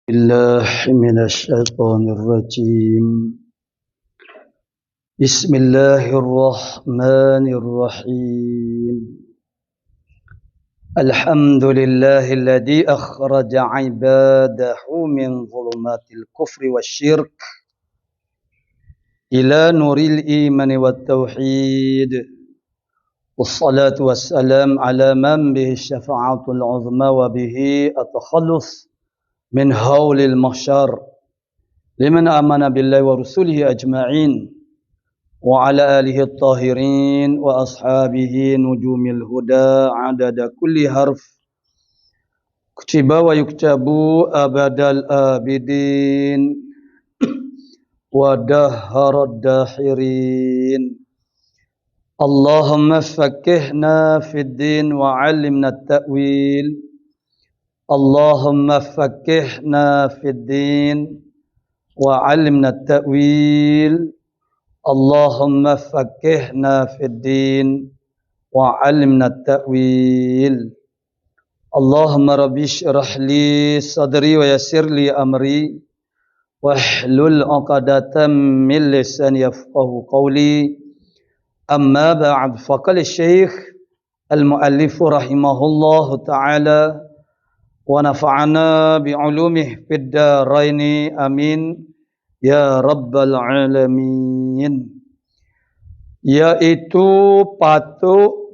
الله من الشيطان الرجيم. بسم الله الرحمن الرحيم. الحمد لله الذي أخرج عباده من ظلمات الكفر والشرك إلى نور الإيمان والتوحيد، والصلاة والسلام على من به الشفاعة العظمى وبه التخلص من هول المحشر لمن آمن بالله ورسوله أجمعين وعلى آله الطاهرين وأصحابه نجوم الهدى عدد كل حرف كتب ويكتب أبد الآبدين ودهر الداحرين. اللهم فقهنا في الدين وعلمنا التأويل. اللهم فقهنا في الدين وعلمنا التأويل. اللهم فقهنا في الدين وعلمنا التأويل. اللهم رب اشرح لي صدري ويسر لي أمري واحلل عقدة من لساني يفقهوا قولي. أما بعد، فقال الشيخ المؤلف رحمه الله تعالى ونفعنا بعلومه في الدارين آمين ya rabbal alamin. Yaitu patuk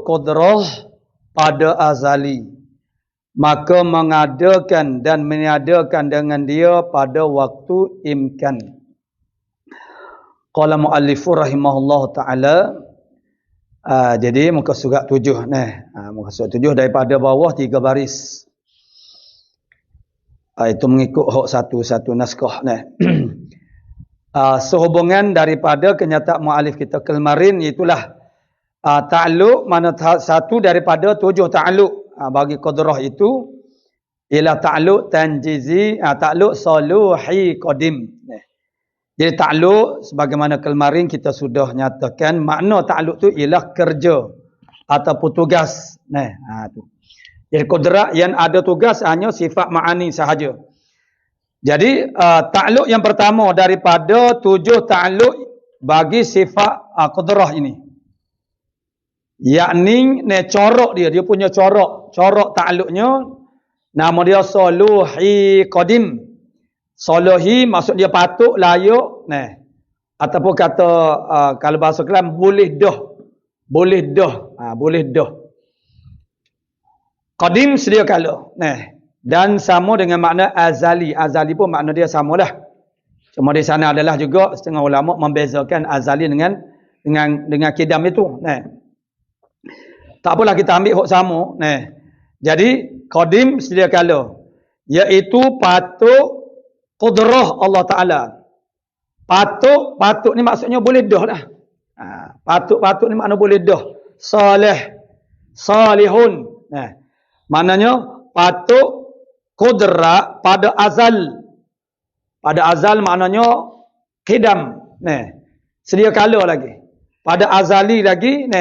qudrah pada azali, maka mengadakan dan meniadakan dengan dia pada waktu imkan. Qala muallifu rahimahullah ta'ala. Jadi muka surat 7 ni. Muka surat 7 daripada bawah 3 baris. Itu mengikut hak satu naskah ni. Sehubungan daripada kenyataan mualif kita kemarin, itulah ta'alluq, mana satu daripada 7 ta'alluq bagi qadrah itu ialah ta'alluq tanjizi, ta'alluq saluhi qadim. Jadi ta'alluq sebagaimana kemarin kita sudah nyatakan, makna ta'alluq tu ialah kerja ataupun tugas. Tu. Jadi qudrat yang ada tugas hanya sifat ma'ani sahaja. Jadi ta'alluq yang pertama daripada 7 ta'alluq bagi sifat qudrah ini, yakni corak dia punya corak ta'alluqnya nama dia saluhi qadim. Saluhi maksud dia patut, layak, ataupun kata kalau bahasa Kelang boleh dah. Qadim sedia kala. Dan sama dengan makna azali. Azali pun makna dia samalah. Cuma di sana adalah juga setengah ulama membezakan azali dengan kidam itu. Tak apalah, kita ambil hak sama. Jadi qadim sedia kala, iaitu patuk qudrah Allah Ta'ala. Patuk ni maksudnya boleh dah lah. Patuk ni makna boleh dah. Salihun. Maknanya patuk qudrat pada azal. Pada azal maknanya qidam. Sedia kala lagi. Pada azali lagi,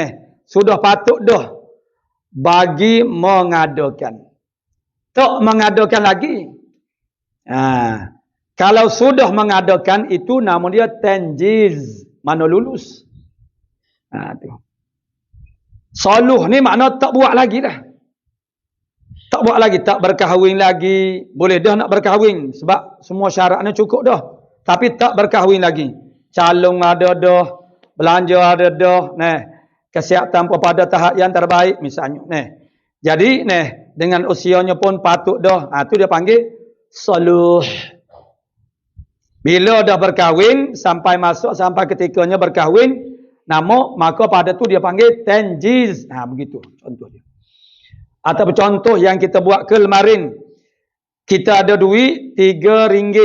sudah patut dah bagi mengadakan. Tak mengadakan lagi. Kalau sudah mengadakan, itu nama dia tanjiz, mana lulus. Tu. Saluh ni makna tak buat lagi dah. Tak buat lagi, tak berkahwin lagi. Boleh dah nak berkahwin sebab semua syaratnya cukup dah. Tapi tak berkahwin lagi. Calon ada dah, belanja ada dah, kesihatan pun pada tahap yang terbaik misalnya. Jadi dengan usianya pun patut dah. Tu dia panggil saluh. Bila dah berkahwin, sampai ketikanya berkahwin, maka pada tu dia panggil tanjiz. Begitu contoh dia. Atau contoh yang kita buat kemarin, kita ada duit RM3,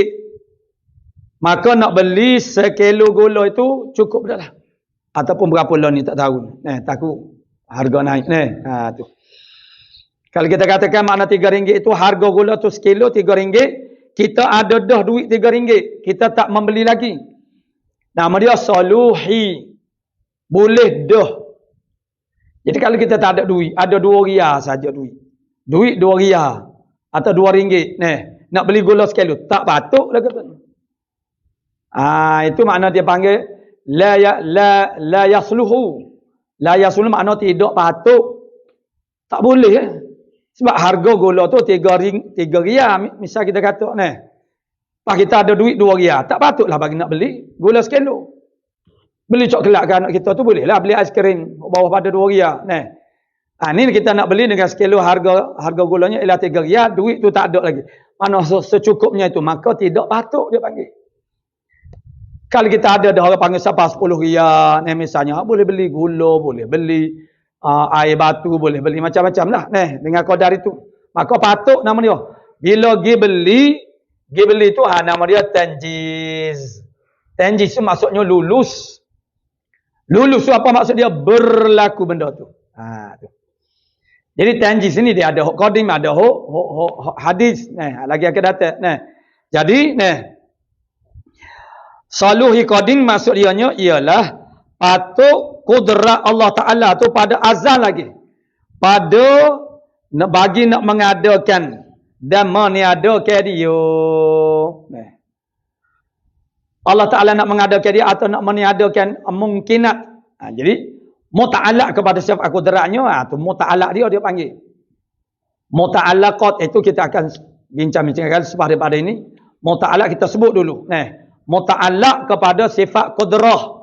maka nak beli sekilo gula itu cukup dah lah. Ataupun berapa lah ni tak tahu. Takut harga naik. Tu. Kalau kita katakan makna RM3 itu harga gula tu sekilo RM3, kita ada dah duit RM3, kita tak membeli lagi. Nama dia saluhi. Boleh dah. Jadi kalau kita tak ada duit, ada 2 riyal saja duit. Duit 2 riyal atau 2 ringgit. Nak beli gula sekilo, tak patut lah kata. Itu makna dia panggil la yasluhu. La yasluhu makna tidak patut. Tak boleh. Sebab harga gula tu 3 riyal misal kita kata Pak kita ada duit 2 riyal, tak patutlah bagi nak beli gula sekilo. Beli coklat ke anak kita tu boleh lah beli aiskrim bawah pada 2 riyal. Ni kita nak beli dengan sekilo harga gulanya ialah 3 riyal, duit tu tak ada lagi. Mana secukupnya itu, maka tidak patut dia panggil. Kalau kita ada orang panggil siapa 10 riyal, misalnya boleh beli gula, boleh beli air batu, boleh beli macam-macam lah dengan kadar itu. Maka patut nama dia. Bila pergi beli tu nama dia tanjiz. Tanjiz tu maksudnya lulus. Lulus tu apa maksud dia? Berlaku benda tu. Tu. Jadi tanjiz ni dia ada hok qadim, ada hok hadis. Lagi akan datang. Jadi saluhi qadim maksud dianya ialah patut kudrat Allah Ta'ala tu pada azal lagi. Pada bagi nak mengadakan dan meniadakan dia. Allah Ta'ala nak mengadakan dia atau nak meniadakan mungkinat. Jadi, muta'alak kepada sifat kudratnya, tu muta'alak dia panggil. Muta'alaqat itu kita akan bincang-bincangkan sebab daripada ini. Muta'alak kita sebut dulu. Muta'alak kepada sifat kudrah.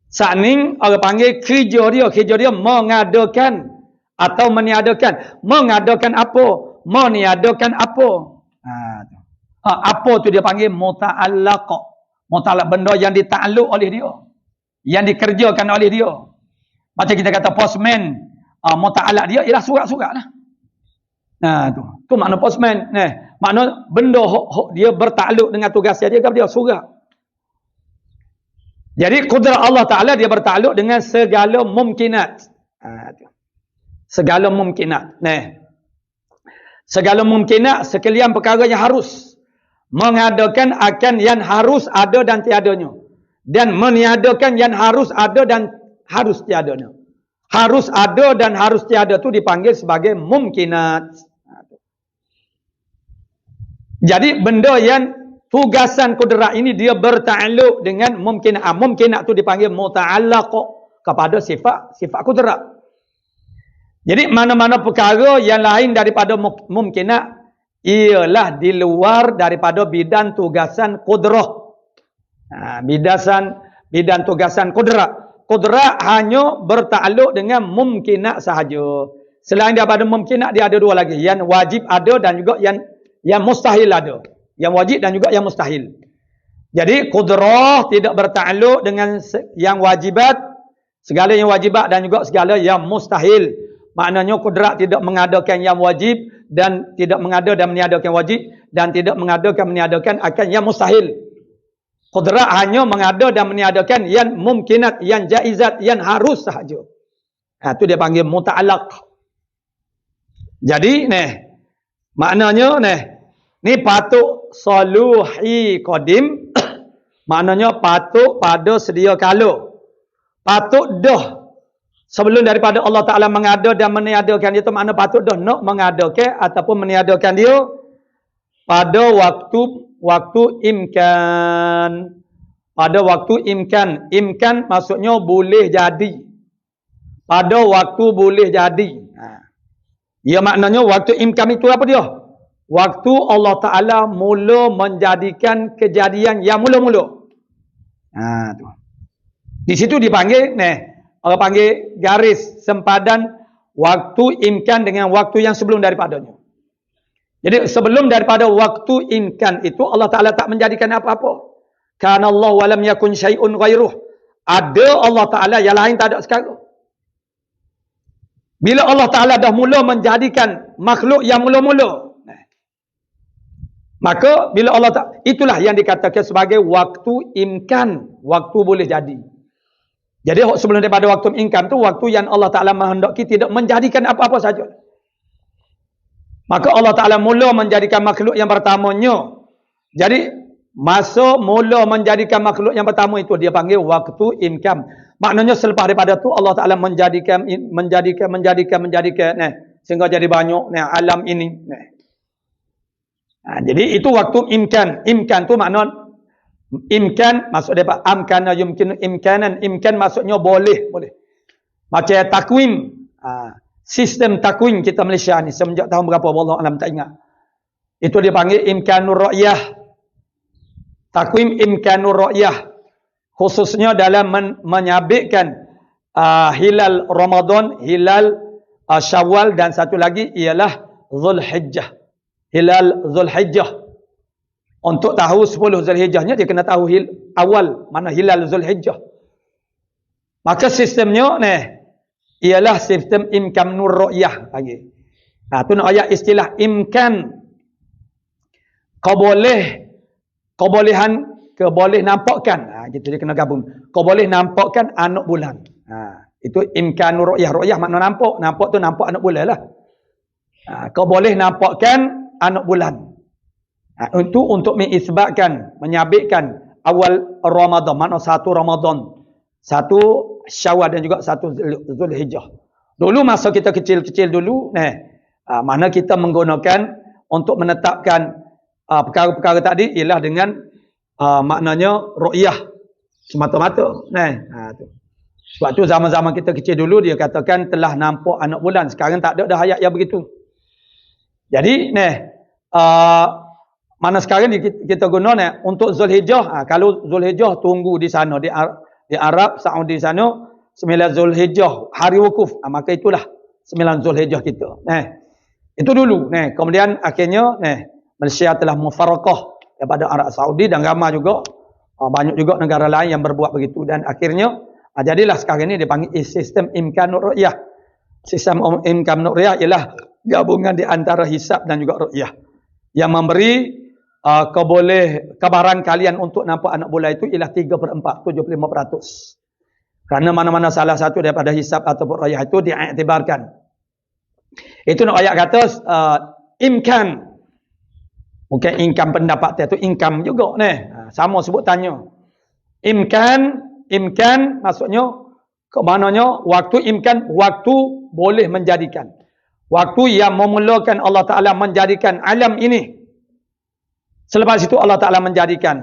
Saning orang panggil kerja dia mengadakan atau meniadakan. Mengadakan apa? Meniadakan apa? Apa tu dia panggil muta'allaq. Muta'allaq benda yang ditakluk oleh dia. Yang dikerjakan oleh dia. Macam kita kata postman, muta'allaq dia ialah surat-surat lah. Tu makna postman. Makna benda dia bertakluk dengan tugas dia kepada dia surat. Jadi kudrat Allah Ta'ala dia bertakluk dengan segala mumkinat. Segala mumkinat. Segala mumkinat sekalian perkara yang harus. Mengadakan akan yang harus ada dan tiadanya. Dan meniadakan yang harus ada dan harus tiadanya. Harus ada dan harus tiada itu dipanggil sebagai mumkinat. Jadi benda yang tugasan kudrat ini dia bertakluk dengan mumkinat. Mumkinat itu dipanggil muta'allaq kepada sifat kudrat. Jadi mana-mana perkara yang lain daripada mumkinat ialah di luar daripada bidang tugasan kudrah. Bidang tugasan kudrat. Kudrat hanya bertakluk dengan mumkinat sahaja. Selain daripada mumkinat dia ada 2 lagi. Yang wajib ada dan juga yang mustahil ada. Yang wajib dan juga yang mustahil. Jadi kudrah tidak bertakluk dengan yang wajibat. Segala yang wajibat dan juga segala yang mustahil. Maknanya kudrat tidak mengadakan yang wajib dan tidak mengada dan meniadakan wajib dan tidak mengadakan meniadakan akan yang mustahil. Kudrat hanya mengada dan meniadakan yang mumkinat, yang jaizat, yang harus sahaja. Itu dia panggil muta'allaq. Jadi maknanya ni patut saluhi qadim. Maknanya patut pada sedia kala. Patut dah sebelum daripada Allah Ta'ala mengada dan meniadakan dia tu makna patut dah nak mengadakan ataupun meniadakan dia pada waktu imkan. Pada waktu imkan. Imkan maksudnya boleh jadi. Pada waktu boleh jadi. Ya maknanya waktu imkan itu apa dia? Waktu Allah Ta'ala mula menjadikan kejadian yang mula-mula. Tu. Di situ dipanggil orang panggil garis sempadan waktu imkan dengan waktu yang sebelum daripadanya. Jadi sebelum daripada waktu imkan itu Allah Ta'ala tak menjadikan apa-apa. Kana Allah walam yakun syai'un ghairuh. Ada Allah Ta'ala yang lain tak ada sekarang. Bila Allah Ta'ala dah mula menjadikan makhluk yang mula-mula. Maka bila Allah Ta'ala, itulah yang dikatakan sebagai waktu imkan. Waktu boleh jadi. Jadi sebelum daripada waktu imkan tu waktu yang Allah Ta'ala menghendaki tidak menjadikan apa-apa saja. Maka Allah Ta'ala mula menjadikan makhluk yang pertamanya. Jadi Masuk mula menjadikan makhluk yang pertama itu dia panggil waktu imkan. Maknanya selepas daripada tu Allah Taala menjadikan sehingga jadi banyak alam ini. Jadi itu waktu imkan. Imkan tu makna imkan masuk depa amkana yumkinu imkanan. Imkan maksudnya boleh. Macam takwim. Sistem takwim kita Malaysia ni semenjak tahun berapa wallahu alam tak ingat. Itu dia panggil imkanur ra'yah. Takwim imkanur ra'yah, khususnya dalam menyabitkan hilal Ramadan, hilal Syawal, dan satu lagi ialah Zulhijjah. Hilal Zulhijjah. Untuk tahu 10 Zulhijjahnya dia kena tahu awal mana hilal Zulhijjah. Maka sistemnya ialah sistem imkanur ra'yah panggil. Tu nak ayat istilah imkan. Boleh nampakkan. Gitu dia kena gabung. Kau boleh nampakkan anak bulan. Itu imkanur ru'yah. Ru'yah makna nampak. Nampak tu nampak anak bulan lah. Kau boleh nampakkan anak bulan. Untuk mengisbatkan, menyabitkan awal Ramadan. Makna 1 Ramadan. 1 Syawal dan juga 1 Zulhijjah. Dulu masa kita kecil-kecil dulu, mana kita menggunakan untuk menetapkan perkara-perkara tadi ialah dengan maknanya ru'yah semata-mata. Tu. Sebab tu zaman-zaman kita kecil dulu dia katakan telah nampak anak bulan. Sekarang tak ada dah ayat yang begitu. Jadi mana sekarang kita guna untuk Zulhijjah. Kalau Zulhijjah tunggu di sana di Arab Saudi sana 9 Zulhijjah hari wukuf. Maka itulah 9 Zulhijjah kita. Itu dulu. Kemudian akhirnya Malaysia telah mufarakah daripada Arab Saudi dan ramai juga banyak juga negara lain yang berbuat begitu, dan akhirnya jadilah sekarang ini dipanggil sistem imkanur ru'yah. Sistem imkanur ru'yah ialah gabungan di antara hisab dan juga ru'yah yang memberi kebaran kalian untuk nampak anak bulan itu ialah 3/4, 75%. Kerana mana-mana salah satu daripada hisab ataupun ru'yah itu diiktibarkan. Itu nak ayat kata imkan. Bukan income pendapat dia tu income juga sama sebut tanya. Imkan maksudnya ke mananya waktu imkan, waktu boleh menjadikan. Waktu yang memulakan Allah Taala menjadikan alam ini. Selepas itu Allah Taala menjadikan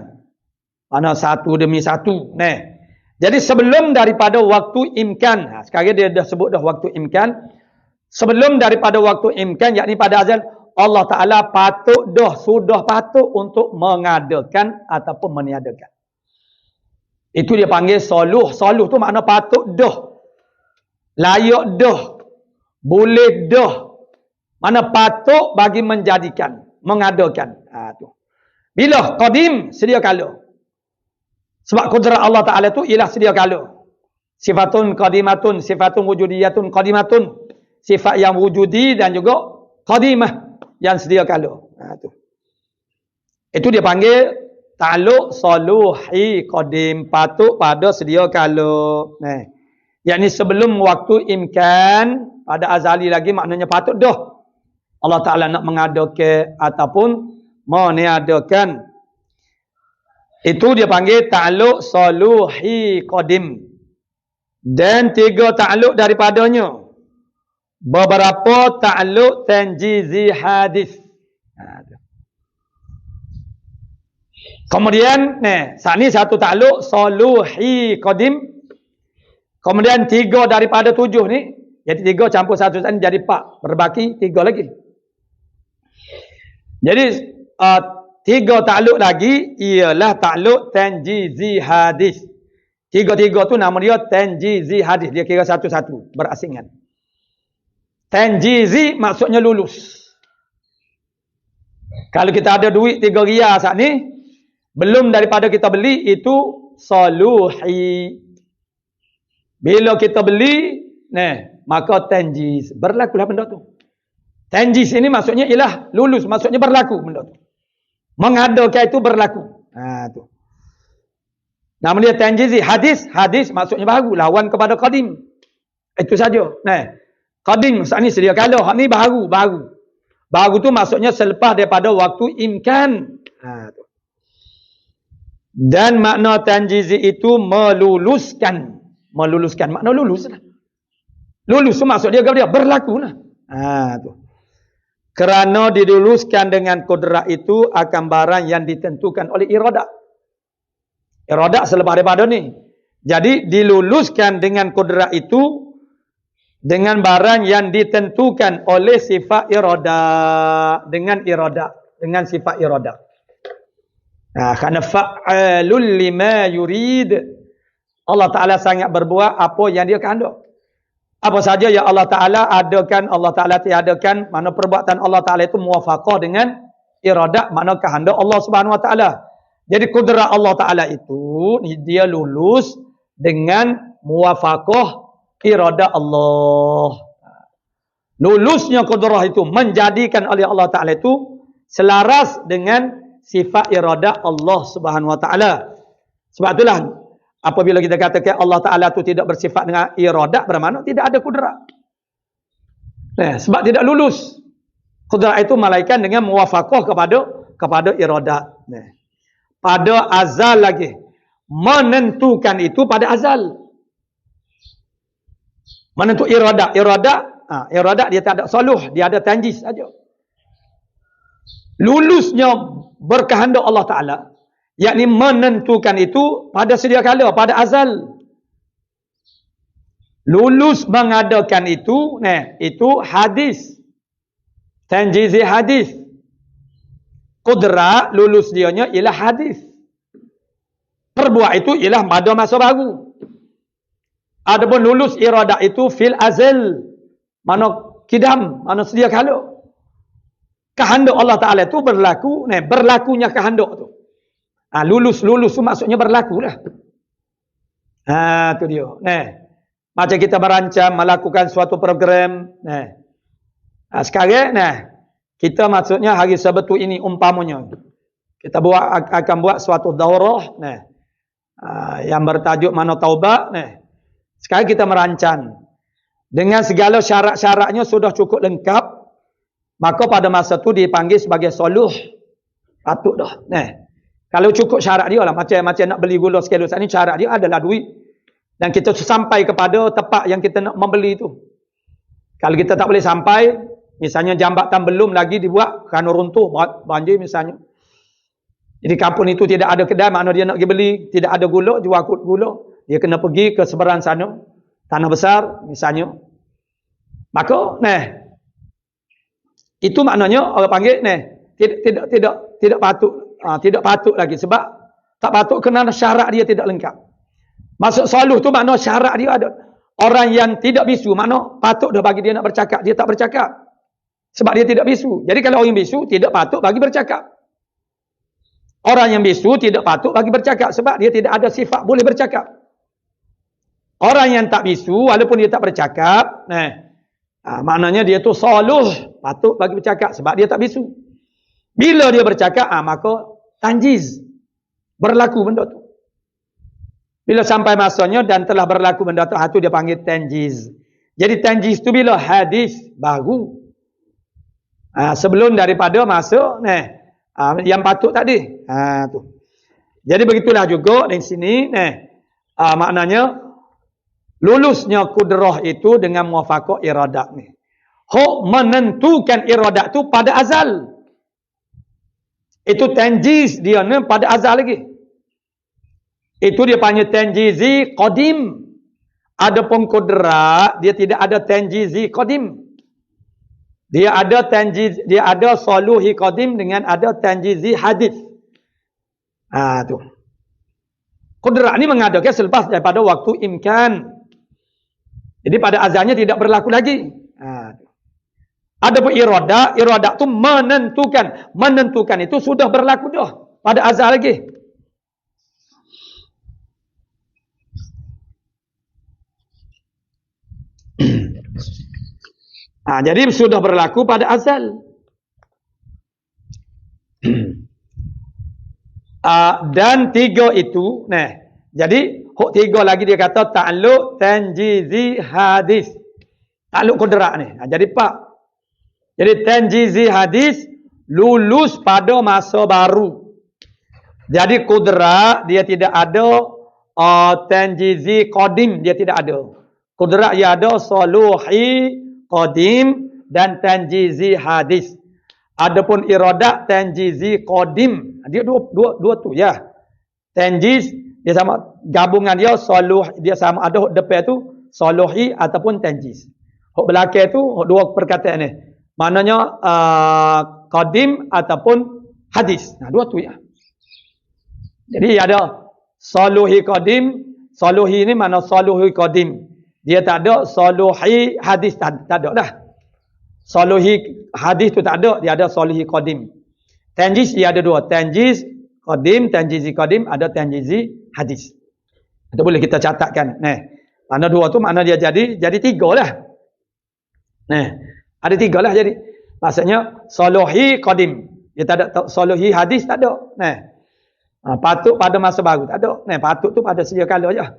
mana satu demi satu. Jadi sebelum daripada waktu imkan, sekarang dia dah sebut dah waktu imkan. Sebelum daripada waktu imkan, yakni pada azal Allah Ta'ala sudah patut untuk mengadakan ataupun meniadakan. Itu dia panggil soluh. Soluh tu makna patut dah. Layak dah. Boleh dah. Mana patut bagi menjadikan. Mengadakan. Tu. Bila? Qadim, sedia kala. Sebab kudrat Allah Ta'ala tu ialah sedia kala. Sifatun qadimatun, sifatun wujudiyatun qadimatun. Sifat yang wujudi dan juga qadimah. Yang sedia kala. Tu. Itu dia panggil ta'alluq saluhi qadim, patut pada sedia kala. Yakni sebelum waktu imkan, pada azali lagi maknanya patut dah. Allah Ta'ala nak mengadakan ataupun meniadakan. Itu dia panggil ta'alluq saluhi qadim. Dan 3 ta'alluq daripadanya. Beberapa ta'alluq tanjizi hadis. Kemudian saat ni satu ta'alluq saluhi qadim. Kemudian 3 daripada 7 ni, jadi 3 campur 1 saat ni jadi 4, berbaki 3 lagi. Jadi 3 ta'alluq lagi ialah ta'alluq tanjizi hadis. 3 tu nama dia tanjizi hadis, dia kira satu-satu berasingan. Tanjizi maksudnya lulus. Kalau kita ada duit 3 riyal saat ni, belum daripada kita beli, itu saluhi. Bila kita beli, maka tanjiz. Berlakulah benda tu. Tanjiz ini maksudnya ialah lulus. Maksudnya berlaku benda tu. Mengadakan itu berlaku. Tu. Nama dia tanjizi. Hadis maksudnya baru. Lawan kepada qadim. Itu saja. Qadim saat ni sedia kala, hak ni baru. Baru tu maksudnya selepas daripada waktu imkan. Tu. Dan makna tanjizi itu meluluskan. Meluluskan. Makna lulus lah. Lulus tu maksud dia dia berlaku lah. Tu. Kerana diluluskan dengan kudrat itu akan barang yang ditentukan oleh iradah. Iradah selepas daripada ni. Jadi diluluskan dengan kudrat itu dengan barang yang ditentukan oleh sifat iradah. Dengan iradah. Dengan sifat iradah. Kerana fa'alul lima yurid. Allah Ta'ala sangat berbuat apa yang dia kehendak. Apa saja yang Allah Ta'ala adakan, Allah Ta'ala tiadakan, mana perbuatan Allah Ta'ala itu muwafaqah dengan iradat, mana kehendak Allah Subhanahu Wa Ta'ala. Jadi kudrat Allah Ta'ala itu, dia lulus dengan muwafaqah iradat Allah. Lulusnya kudrat itu menjadikan oleh Allah Ta'ala itu selaras dengan sifat iradat Allah Subhanahu Wa Ta'ala. Sebab itulah, apabila kita katakan Allah Ta'ala itu tidak bersifat dengan iradat, bermakna tidak ada kudrat. Sebab tidak lulus. Kudrat itu malaikat dengan muwafaqah kepada iradat. Pada azal lagi. Menentukan itu pada azal. Menentu iradat. Iradat dia tak ada saluh. Dia ada tanjis saja. Lulusnya berkehendak Allah Ta'ala, yakni menentukan itu pada sedia kala, pada azal. Lulus mengadakan itu, itu hadis. Tanjizi hadis. Kudrat lulus dianya ialah hadis. Perbuat itu ialah pada masa baru. Adapun lulus iradah itu fil azal. Mana kidam, mana sedia kala. Kehendak Allah Ta'ala itu berlaku, berlakunya kehendak tu. Lulus tu maksudnya berlaku lah. Tu dia. Macam kita merancang, melakukan suatu program. Sekarang, kita maksudnya hari Sabtu ini umpamanya. Kita akan buat suatu daurah. Yang bertajuk mana taubat. Sekarang kita merancang. Dengan segala syarat-syaratnya sudah cukup lengkap. Maka pada masa tu dipanggil sebagai soluh. Patut dah. Kalau cukup syarat dia lah. Macam nak beli gula sekilo saat ni, syarat dia adalah duit. Dan kita sampai kepada tempat yang kita nak membeli tu. Kalau kita tak boleh sampai, misalnya jambatan belum lagi dibuat kerana runtuh, banjir misalnya. Jadi kampung itu tidak ada kedai, makna dia nak pergi beli, tidak ada gula, jual gula. Dia kena pergi ke seberang sana, tanah besar misalnya. Maka, itu maknanya orang panggil tidak patut. Tidak patut lagi sebab tak patut kerana syarat dia tidak lengkap. Maksud soluh tu makna syarat dia ada. Orang yang tidak bisu makna patut dah bagi dia nak bercakap, dia tak bercakap. Sebab dia tidak bisu. Jadi kalau orang bisu tidak patut bagi bercakap. Orang yang bisu tidak patut bagi bercakap sebab dia tidak ada sifat boleh bercakap. Orang yang tak bisu walaupun dia tak bercakap, maknanya dia tu soluh, patut bagi bercakap sebab dia tak bisu. Bila dia bercakap, maka tanjiz. Berlaku benda tu. Bila sampai masanya dan telah berlaku benda tu, dia panggil tanjiz. Jadi tanjiz tu bila hadis baru. Sebelum daripada masa yang patut tadi. Tu. Jadi begitulah juga di sini. Maknanya lulusnya kudrah itu dengan muwafaqah iradat ni. Hok menentukan iradat tu pada azal. Itu tanjiz dia ni pada azal lagi. Itu dia panggil tanjizi qadim. Adapun kudrat dia tidak ada tanjizi qadim. Dia ada tanjiz, dia ada soluhi qadim dengan ada tanjizi hadis. Tu. Kudrat ni mengadakan selepas daripada waktu imkan. Jadi pada azalnya tidak berlaku lagi. Adapun iradah tu menentukan. Menentukan itu sudah berlaku dah pada azal lagi. Jadi sudah berlaku pada azal. Dan tiga itu, jadi hok tiga lagi dia kata ta'alluq tanjizi hadis. Ta'alluq kudrat ni. Jadi pak. Jadi tanjizi hadis lulus pada masa baru. Jadi kudrat dia tidak ada tanjizi qadim, dia tidak ada. Kudrat dia ada soluhi qadim dan tanjizi hadis. Adapun iradat tanjizi qadim, dia dua tu ya. Tanjiz dia sama gabungan dia soluh, dia sama ada hok depan tu soluhi ataupun tanjiz. Hok belakang tu hok dua perkataan ni. Maknanya qadim ataupun hadis. Nah, dua tu ya. Jadi ada soluhi qadim, soluhi ni mana soluhi qadim. Dia tak ada soluhi hadis, tak ada dah. Soluhi hadis tu tak ada, dia ada soluhi qadim. Tanjiz dia ada dua, tanjiz qadim, tanjizi qadim, ada tanjizi hadis. Itu boleh kita catatkan. Nah, mana dua tu makna dia jadi tiga lah. Nah, ada tiga lah jadi. Maksudnya soluhi qadim. Dia tak ada soluhi hadis tak ada. Nah. Patut pada masa baru tak ada. Nah, patut tu pada sedia kala aja.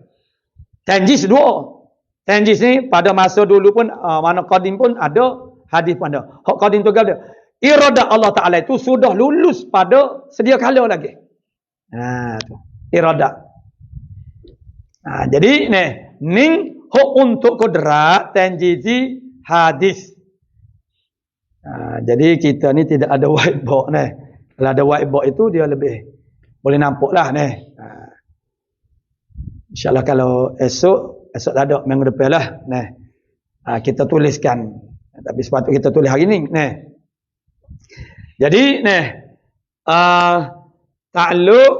Tanjiz dua. Tanjiz ni pada masa dulu pun mana qadim pun ada, hadis pun ada. Hak qadim tu ada. Iradat Allah Taala itu sudah lulus pada sedia kala lagi. Tu. Iradat. Jadi ni hak untuk kudrat tanjizi hadis. Jadi kita ni tidak ada whiteboard ni. Kalau ada whiteboard itu dia lebih boleh nampak lah ni. InsyaAllah kalau esok tak ada, minggu depan lah. Kita tuliskan. Tapi sepatutnya kita tulis hari ni. Jadi, takluk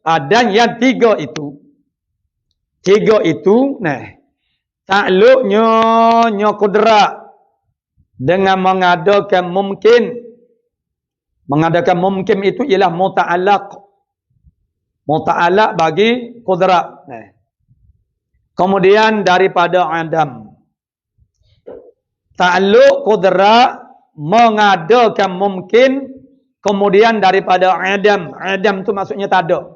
dan yang tiga itu. Takluknya kudrat dengan mengadakan mungkin. Mengadakan mungkin itu ialah muta'alaq. Muta'alaq bagi kudrat. Kemudian daripada adam. Ta'alluq kudrat mengadakan mungkin. Kemudian daripada adam. Adam tu maksudnya tak ada.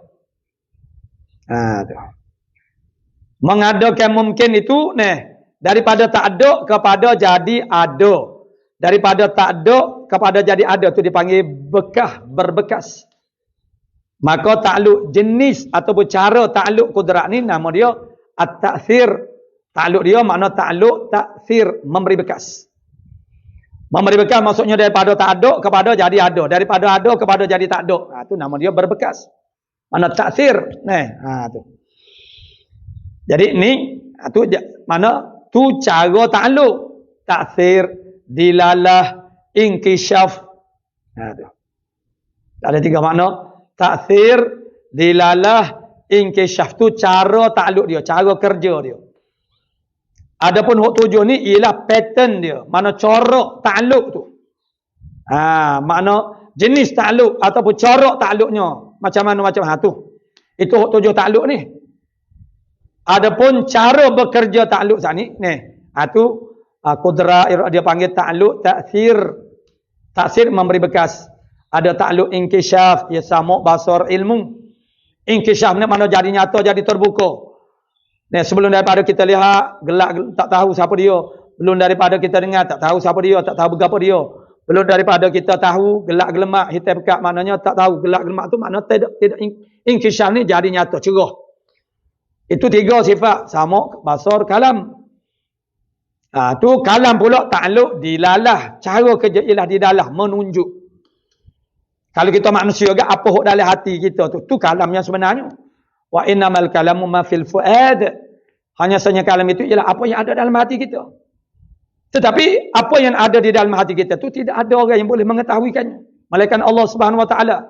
Mengadakan mungkin itu daripada tak ada kepada jadi ada. Daripada tak ada kepada jadi ada tu dipanggil berbekas. Maka takluk jenis ataupun cara takluk kudrat ni nama dia at-ta'thir. Takluk dia makna takluk ta'thir, memberi bekas. Memberi bekas maksudnya daripada tak ada kepada jadi ada, daripada ada kepada jadi tak ada. Tu nama dia berbekas. Mana ta'thir. Tu. Jadi ni tu mana tu cara takluk. Ta'thir, dilalah, inkishaf. Tu. Ada tiga makna. Ta'thir, dilalah, inkishaf. Tu cara takluk dia, cara kerja dia. Adapun hak tujuh ni ialah pattern dia. Mana corak takluk tu. Makna jenis takluk ataupun corak takluknya. Macam mana macam tu. Itu hak tujuh takluk ni. Adapun cara bekerja takluk saat ni. Tu kudrat dia panggil takluk ta'thir. Ta'thir memberi bekas. Ada takluk inkishaf, ia samuk basar ilmu. Inkishaf ni mana jadi nyata, jadi terbuka. Sebelum daripada kita lihat gelak tak tahu siapa dia. Belum daripada kita dengar tak tahu siapa dia, tak tahu berapa dia. Belum daripada kita tahu gelak gelemak, hitam pekat, maknanya tak tahu gelak gelemak tu makna tidak inkishaf ni jadi nyata, cerah. Itu tiga sifat, samuk, basar, kalam. Tu kalam pula takluk dilalah. Cara kerja ialah dilalah, menunjuk. Kalau kita manusia agak apa hok dalam hati kita tu kalamnya sebenarnya. Wa innamal kalamu ma fil fuad. Hanya saja kalam itu ialah apa yang ada dalam hati kita. Tetapi apa yang ada di dalam hati kita tu tidak ada orang yang boleh mengetahuikannya, melainkan Allah Subhanahu wa taala.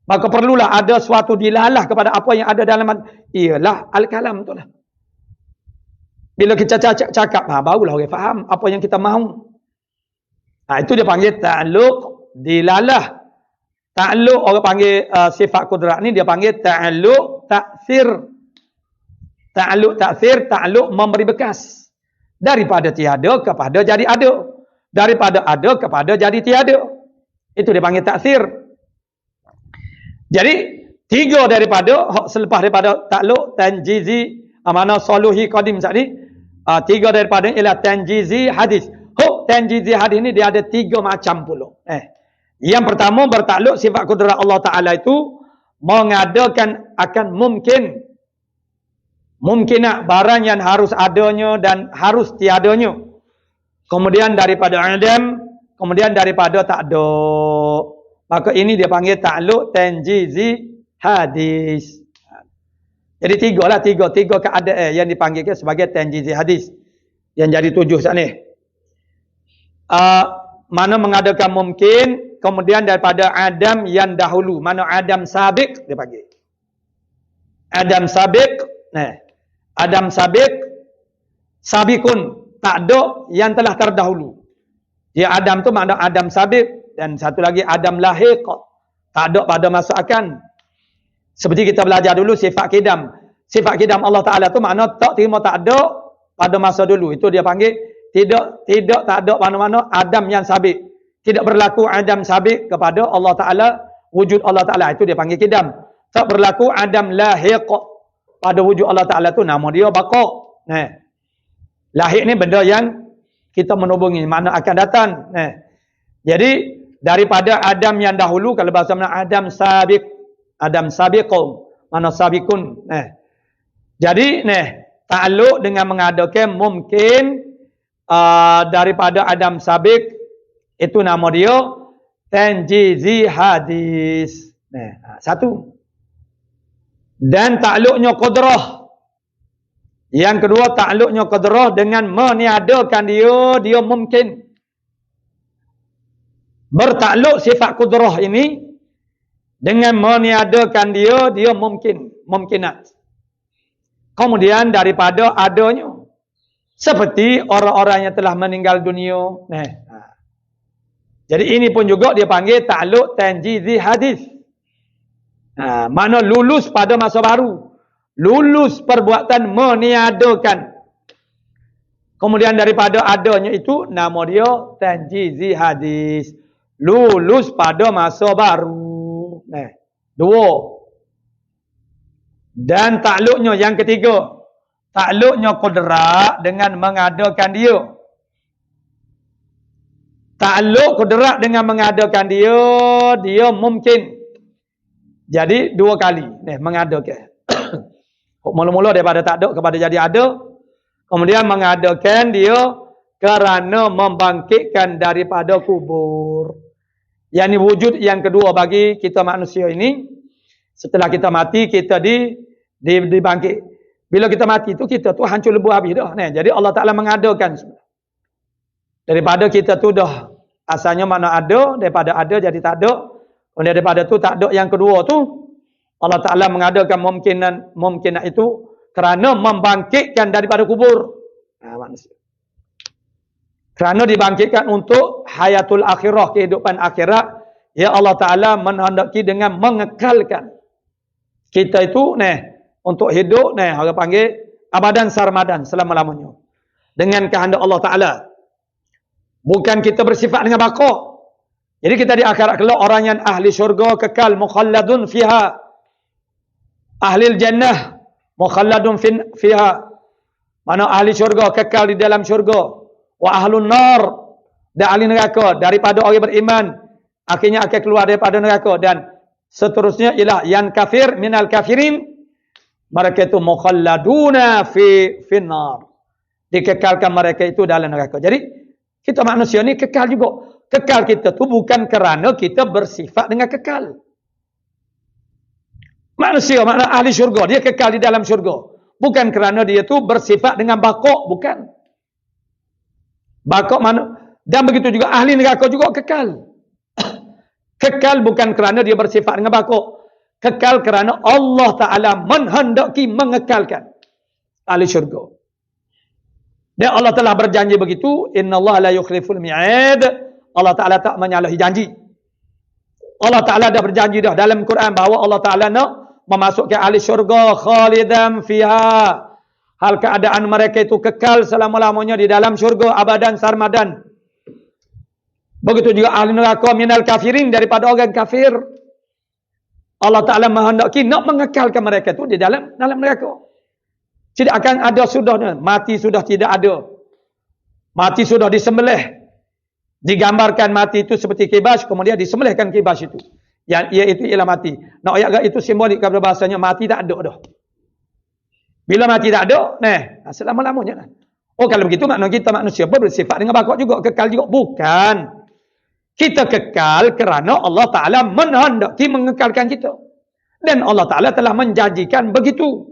Maka perlulah ada suatu dilalah kepada apa yang ada dalam hati. Ialah al-kalam tu lah. Bila kita cakap, barulah orang faham apa yang kita mahu. Itu dia panggil ta'alluq dilalah. Ta'alluq orang panggil sifat kudrat ni dia panggil ta'alluq ta'thir. Ta'alluq ta'thir, ta'alluq memberi bekas. Daripada tiada kepada jadi ada. Daripada ada kepada jadi tiada. Itu dia panggil ta'thir. Jadi tiga daripada selepas daripada ta'alluq tanjizi mana soluhi qadim tadi. Tiga daripada ialah tanjizi hadis. Tanjizi hadis ni dia ada tiga macam pula. Yang pertama bertakluk sifat kudrat Allah Ta'ala itu mengadakan akan mungkin. Mungkinah barang yang harus adanya dan harus tiadanya. Kemudian daripada adam, kemudian daripada tak ada. Maka ini dia panggil takluk tanjizi hadis. Jadi tiga keadaan yang dipanggilkan sebagai tanjizi hadis. Yang jadi 7 saat ni. Mana mengadakan mungkin, kemudian daripada adam yang dahulu. Mana adam sabiq dia panggil. Adam sabiq, Adam sabiq, sabikun, tak ada yang telah terdahulu. Dia Adam tu makna Adam sabiq, dan satu lagi Adam lahiq, tak ada pada masa akan. Seperti kita belajar dulu sifat kidam. Sifat kidam Allah Ta'ala tu makna tak terima tak ada pada masa dulu. Itu dia panggil tidak tak ada mana-mana Adam yang sabiq. Tidak berlaku Adam sabiq kepada Allah Ta'ala, wujud Allah Ta'ala. Itu dia panggil kidam. Tak berlaku Adam lahiq pada wujud Allah Ta'ala tu, nama dia baqa. Lahiq ni benda yang kita menhubungi, makna akan datang. Jadi daripada Adam yang dahulu, kalau bahasa mana Adam sabiq, Adam sabiqun, mana sabiqun. Jadi ta'alluq dengan mengadakan mungkin daripada Adam sabiq, itu nama dia tanjizi hadis. Satu. Dan ta'alluqnya qudrah. Yang kedua ta'alluqnya qudrah dengan meniadakan dia mungkin. Bertakluk sifat qudrah ini dengan meniadakan dia mungkin, mungkinat. Kemudian daripada adanya, seperti orang-orang yang telah meninggal dunia. Jadi ini pun juga dia panggil ta'alluq tanjizi hadis. Mana lulus pada masa baru. Lulus perbuatan meniadakan. Kemudian daripada adanya itu, nama dia tanjizi hadis. Lulus pada masa baru. Dua. Dan takluknya yang ketiga. Takluknya kudrat dengan mengadakan dia. Takluk kudrat dengan mengadakan dia mungkin. Jadi dua kali mengadakan. Mula-mula daripada tak ada kepada jadi ada. Kemudian mengadakan dia kerana membangkitkan daripada kubur. Yang ini wujud yang kedua bagi kita manusia ini. Setelah kita mati, kita dibangkit. Bila kita mati tu, kita tu hancur lebuh habis dah. Jadi Allah Ta'ala mengadakan. Daripada kita tu dah asalnya mana ada, daripada ada jadi tak ada. Kemudian daripada tu tak ada yang kedua tu, Allah Ta'ala mengadakan mungkinan itu kerana membangkitkan daripada kubur. Manusia. Kerana dibangkitkan untuk hayatul akhirah, kehidupan akhirat. Ya Allah Ta'ala menghendaki dengan mengekalkan. Kita itu untuk hidup, orang panggil abadan sarmadan, selama-lamanya. Dengan kehendak Allah Ta'ala. Bukan kita bersifat dengan baqa. Jadi kita di akhirat kelak orang yang ahli syurga kekal mukhalladun fiha. Ahli jannah mukhalladun fiha. Mana ahli syurga kekal di dalam syurga. Wa ahlun nar, dan ahli neraka daripada orang beriman akhirnya akan keluar daripada neraka, dan seterusnya ialah yang kafir minal kafirin, mereka itu mukhalladuna finnar, dikekalkan mereka itu dalam neraka. Jadi kita manusia ni kekal juga. Kekal kita tu bukan kerana kita bersifat dengan kekal. Manusia makna ahli syurga, dia kekal di dalam syurga. Bukan kerana dia tu bersifat dengan baqa, bukan. Baqa mana, dan begitu juga ahli neraka juga kekal. Kekal bukan kerana dia bersifat dengan baqa. Kekal kerana Allah Ta'ala menghendaki mengekalkan ahli syurga. Dan Allah telah berjanji begitu, innallaha la yukhliful mi'ad. Allah Ta'ala tak menyalahi janji. Allah Ta'ala dah berjanji dah dalam Quran bahawa Allah Ta'ala nak memasukkan ahli syurga khalidan fiha. Hal keadaan mereka itu kekal selama-lamanya di dalam syurga abadan sarmadan. Begitu juga ahli neraka minal kafirin, daripada orang kafir. Allah Ta'ala menghendaki nak mengekalkan mereka itu di dalam neraka. Tidak akan ada sudahnya. Mati sudah tidak ada. Mati sudah disembelih. Digambarkan mati itu seperti kibas, kemudian disembelihkan kibas itu. Yang iaitu ialah mati. Nak ayat itu simbolik kepada bahasanya mati tak ada dah. Bila mati tak ada, selama-lamanya. Oh kalau begitu maknanya kita manusia bersifat dengan bakok juga, kekal juga. Bukan. Kita kekal kerana Allah Ta'ala menghendaki mengekalkan kita. Dan Allah Ta'ala telah menjanjikan begitu.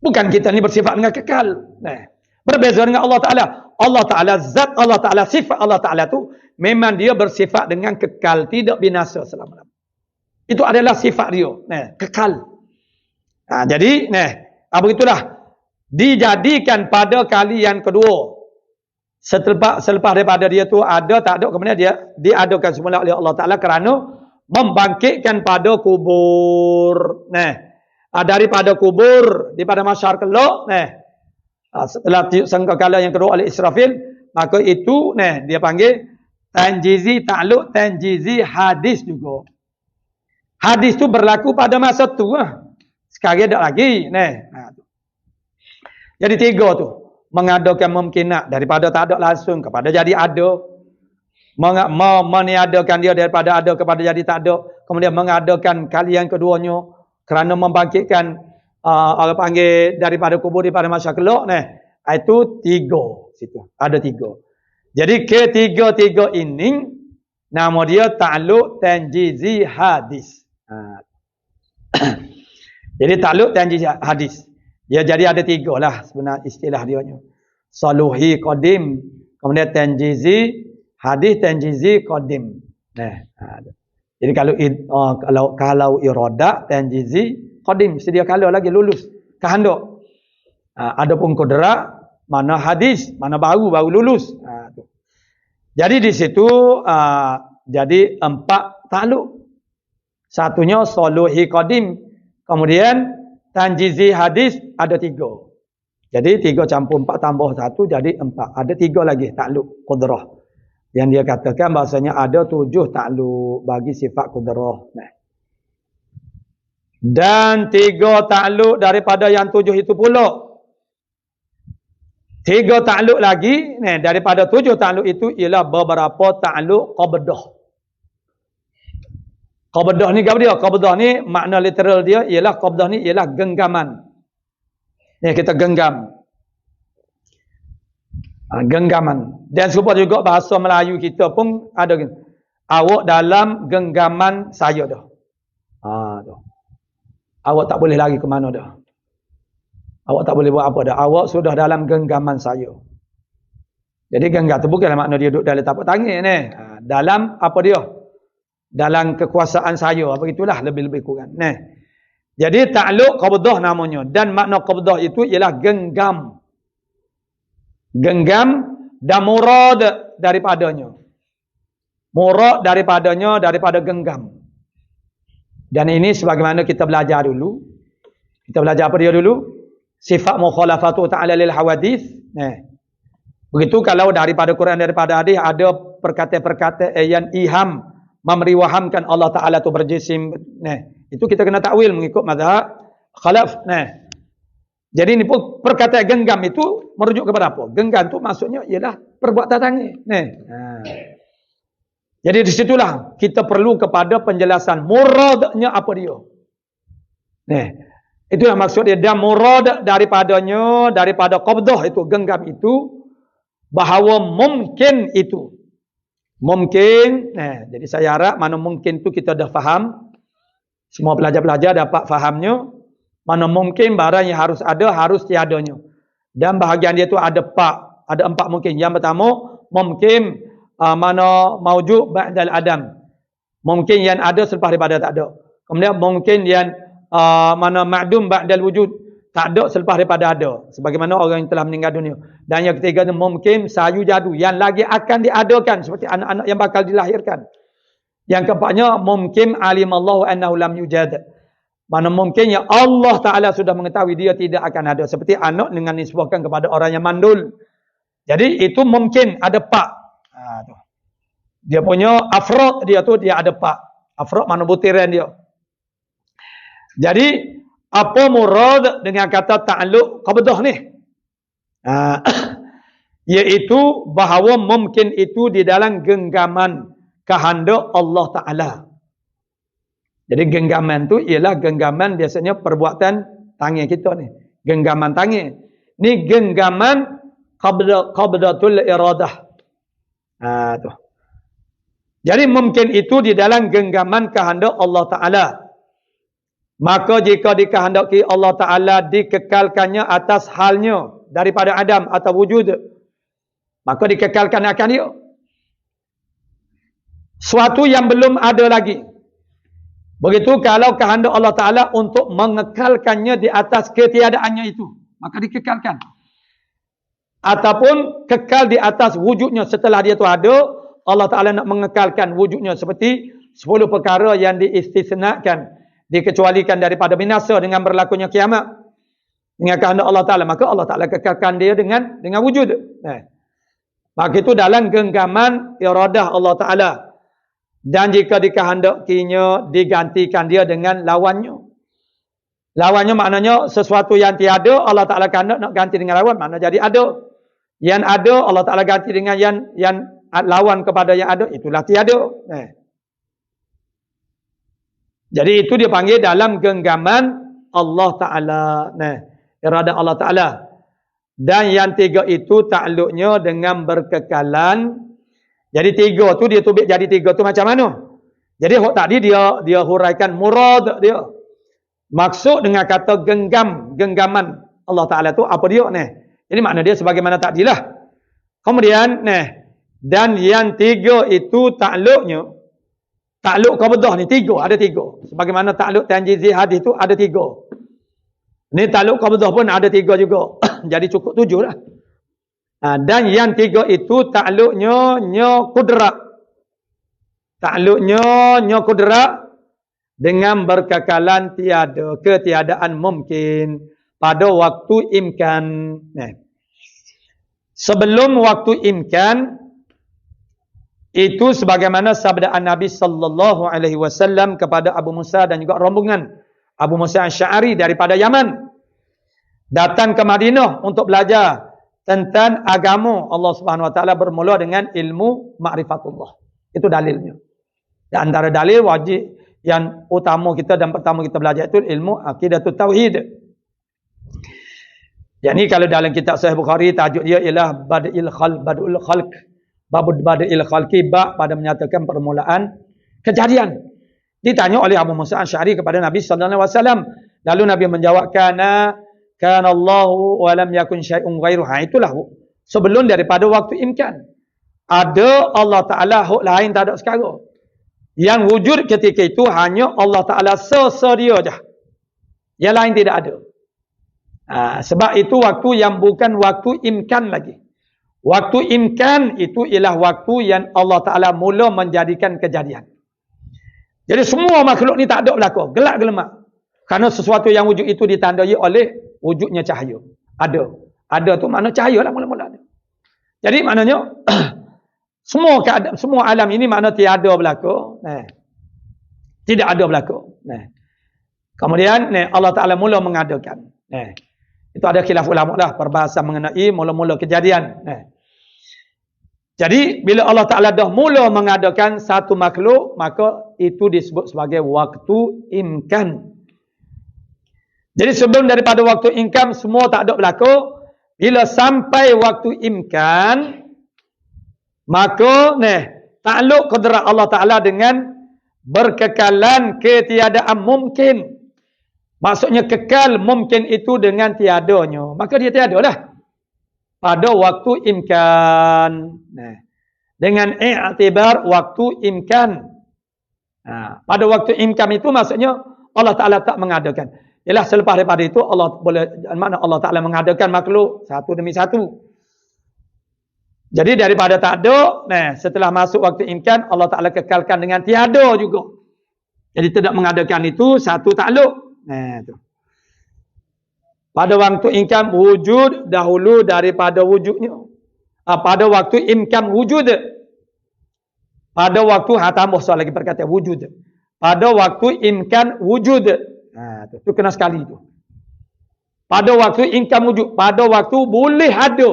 Bukan kita ni bersifat dengan kekal. Berbeza dengan Allah Ta'ala. Allah Ta'ala, zat Allah Ta'ala, sifat Allah Ta'ala tu memang dia bersifat dengan kekal, tidak binasa selama-lamanya. Itu adalah sifat dia, kekal. Jadi, begitulah. Dijadikan pada kali yang kedua. Selepas daripada dia tu ada, tak ada, kemudian dia diadakan semula oleh Allah Ta'ala kerana membangkitkan pada kubur. Daripada kubur, daripada masyar kelak, setelah sangkakala yang kedua oleh Israfil, maka itu dia panggil tanjizi ta'alluq, tanjizi hadis juga. Hadis tu berlaku pada masa tu. Sekarang tak lagi. Jadi tiga tu. Mengadakan mungkinat daripada tak ada langsung kepada jadi ada. Meniadakan dia daripada ada kepada jadi tak ada. Kemudian mengadakan kali yang keduanya kerana membangkitkan orang panggil daripada kubur daripada masa kelak. Itu tiga situ. Ada tiga. Jadi ketiga-tiga ini nama dia ta'alluq tanjizi hadis. Jadi ta'alluq tanjizi hadis. Ya jadi ada tiga lah sebenarnya istilah dia. Saluhi qadim, kemudian tanjizi hadis, tanjizi qadim. Jadi kalau iradah tanjizi qadim, sedia kala lagi lulus kehendak. Adapun qudrat mana hadis, mana baru lulus. Jadi di situ jadi 4 ta'alluq. Satunya saluhi qadim, kemudian tanjizi hadis ada 3. Jadi 3 campur 4 tambah 1 jadi 4. Ada 3 lagi ta'alluq qudrah. Yang dia katakan bahasanya ada 7 ta'alluq bagi sifat qudrah. Dan 3 ta'alluq daripada yang 7 itu pula. 3 ta'alluq lagi daripada 7 ta'alluq itu ialah beberapa ta'alluq qabdah. Qabdah ni apa dia? Qabdah ni makna literal dia ialah qabdah ni ialah genggaman. Kita genggam. Genggaman. Dan serupa juga bahasa Melayu kita pun ada awak dalam genggaman saya dah. Dah. Awak tak boleh lari ke mana dah. Awak tak boleh buat apa dah. Awak sudah dalam genggaman saya. Jadi genggam tu bukanlah makna dia duduk dalam tapak tangan dalam apa dia? Dalam kekuasaan saya. Apa itulah lebih-lebih kurang. Jadi ta'alluq qabdah namanya. Dan makna qabdah itu ialah genggam. Genggam dan murad daripadanya. Murad daripadanya daripada genggam. Dan ini sebagaimana kita belajar dulu. Kita belajar apa dia dulu? Sifat mukhalafatu ta'ala lil hawadith. Begitu kalau daripada Quran daripada hadis ada perkataan-perkataan yang iham memeriwahamkan Allah Ta'ala tu berjisim. Itu kita kena takwil mengikut mazhab khalaf. Jadi ini pun perkataan genggam itu merujuk kepada apa? Genggam tu maksudnya ialah perbuatan tangan. Jadi di situlah kita perlu kepada penjelasan muradnya apa dia. Itulah maksud dia. Dan murad daripadanya, daripada qabdah itu, genggam itu, bahawa mungkin itu. Mungkin, jadi saya harap mana mungkin itu kita dah faham. Semua pelajar-pelajar dapat fahamnya. Mana mungkin barang yang harus ada, harus tiadanya. Dan bahagian dia tu ada 4. Ada 4 mungkin. Yang pertama, mungkin mana maujud ba'dal adam. Mungkin yang ada selepas daripada tak ada. Kemudian mungkin yang mana ma'dum ba'dal wujud. Tak ada selepas daripada ada. Sebagaimana orang yang telah meninggal dunia. Dan yang ketiga itu mungkin sayu jadu. Yang lagi akan diadakan. Seperti anak-anak yang bakal dilahirkan. Yang keempatnya mungkin alimallahu annahu lam yujad. Mana mungkin yang Allah Ta'ala sudah mengetahui dia tidak akan ada. Seperti anak dengan nisbahkan kepada orang yang mandul. Jadi itu mungkin ada 4. Dia punya afrod dia tu dia ada 4. Afrod mana butiran dia. Jadi apa murad dengan kata ta'alluq qabdah ni? Iaitu bahawa mungkin itu di dalam genggaman kehendak Allah Ta'ala. Jadi genggaman tu ialah genggaman biasanya perbuatan tangan kita ni. Genggaman tangan. Ni genggaman qabdatul iradah. Tu. Jadi mungkin itu di dalam genggaman kehendak Allah Ta'ala. Maka jika dikehendaki Allah Ta'ala dikekalkannya atas halnya daripada Adam atau wujud, maka dikekalkan akan dia. Suatu yang belum ada lagi. Begitu kalau kehendak Allah Ta'ala untuk mengekalkannya di atas ketiadaannya itu, maka dikekalkan. Ataupun kekal di atas wujudnya setelah dia tu ada, Allah Ta'ala nak mengekalkan wujudnya seperti 10 perkara yang diistisnakan, dikecualikan daripada binasa dengan berlakunya kiamat. Dengan kehendak Allah Ta'ala, maka Allah Ta'ala kekalkan dia dengan wujud. Maka itu dalam genggaman iradah Allah Ta'ala. Dan jika dikehendakinya digantikan dia dengan lawannya. Lawannya maknanya sesuatu yang tiada, Allah Ta'ala kehendak nak ganti dengan lawan, makna jadi ada. Yang ada Allah Ta'ala ganti dengan yang lawan kepada yang ada, itulah tiada. Jadi itu dia panggil dalam genggaman Allah Ta'ala. Iradah Allah Ta'ala. Dan yang tiga itu takluknya dengan berkekalan. Jadi tiga tu dia tubik jadi tiga tu macam mana? Jadi hok tadi dia huraikan murad dia. Maksud dengan kata genggaman Allah Ta'ala tu apa dia ni? Jadi makna dia sebagaimana tadi lah. Kemudian dan yang tiga itu takluknya. Takluk qabdah ni ada tiga. Sebagaimana takluk tanjizi hadis tu ada tiga. Ni takluk qabdah pun ada tiga juga. Jadi cukup 7 lah. Dan yang tiga itu takluknya kudrat. Takluknya kudrat dengan berkekalan ketiadaan mungkin pada waktu imkan. Sebelum waktu imkan itu sebagaimana sabda Nabi sallallahu alaihi wasallam kepada Abu Musa dan juga rombongan Abu Musa Asy'ari daripada Yaman datang ke Madinah untuk belajar tentang agama Allah Subhanahu Wa Taala bermula dengan ilmu ma'rifatullah. Itu dalilnya. Di antara dalil wajib yang utama kita dan pertama kita belajar itu ilmu aqidatut tauhid. Jadi kalau dalam kitab Sahih Bukhari tajuk dia ialah badul khalq. Babud badil khalqi pada menyatakan permulaan kejadian. Ditanya oleh Abu Musa Asy'ari kepada Nabi sallallahu alaihi wasallam, lalu Nabi menjawab kana Allahu wa lam yakun syai'un ghairu. Itulah sebelum daripada waktu imkan. Ada Allah Taala, hak lain tak ada sekarang. Yang wujud ketika itu hanya Allah Taala sesedia je. Yang lain tidak ada. Sebab itu waktu yang bukan waktu imkan lagi. Waktu imkan itu ialah waktu yang Allah Ta'ala mula menjadikan kejadian. Jadi semua makhluk ni tak ada berlaku. Gelap gelemak. Kerana sesuatu yang wujud itu ditandai oleh wujudnya cahaya. Ada. Ada tu makna cahaya lah mula-mula ada. Jadi maknanya semua alam ini makna tiada berlaku. Tidak ada berlaku. Kemudian Allah Ta'ala mula mengadakan. Itu ada khilaf ulama lah perbahasan mengenai mula-mula kejadian. Jadi bila Allah Ta'ala dah mula mengadakan satu makhluk, maka itu disebut sebagai waktu imkan. Jadi sebelum daripada waktu imkan semua tak ada berlaku. Bila sampai waktu imkan, maka takluk kudrat Allah Ta'ala dengan berkekalan ketiadaan mungkin. Maksudnya kekal mungkin itu dengan tiadanya. Maka dia tiada lah. Pada waktu imkan. Dengan i'tibar waktu imkan. Pada waktu imkan itu maksudnya Allah Ta'ala tak mengadakan. Ialah selepas daripada itu Allah Ta'ala mengadakan makhluk satu demi satu. Jadi daripada tak ada, setelah masuk waktu imkan Allah Ta'ala kekalkan dengan tiada juga. Jadi tidak mengadakan itu satu takluk. Tu. Pada waktu imkan wujud dahulu daripada wujudnya. Pada waktu imkan wujud. Pada waktu tambah soal lagi perkataan wujud. Pada waktu imkan wujud. Tu kena sekali tu. Pada waktu imkan wujud, pada waktu boleh ada.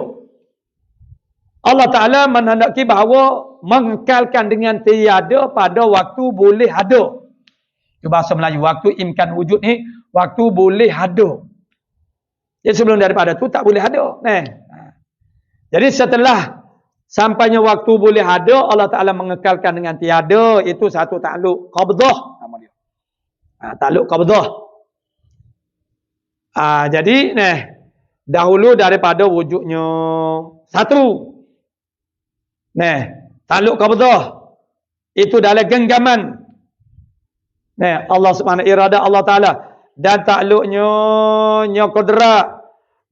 Allah Ta'ala menhendaki bahawa mengekalkan dengan tiada pada waktu boleh ada. Itu bahasa Melayu. Waktu imkan wujud ni, waktu boleh ada. Jadi sebelum daripada tu tak boleh ada. Jadi setelah sampainya waktu boleh ada, Allah Ta'ala mengekalkan dengan tiada. Itu satu takluk qabdah nama dia. Takluk qabdah. Jadi dahulu daripada wujudnya satu. Takluk qabdah itu dalam genggaman. Allah Subhanahu irada Allah Ta'ala dan takluknya qudrat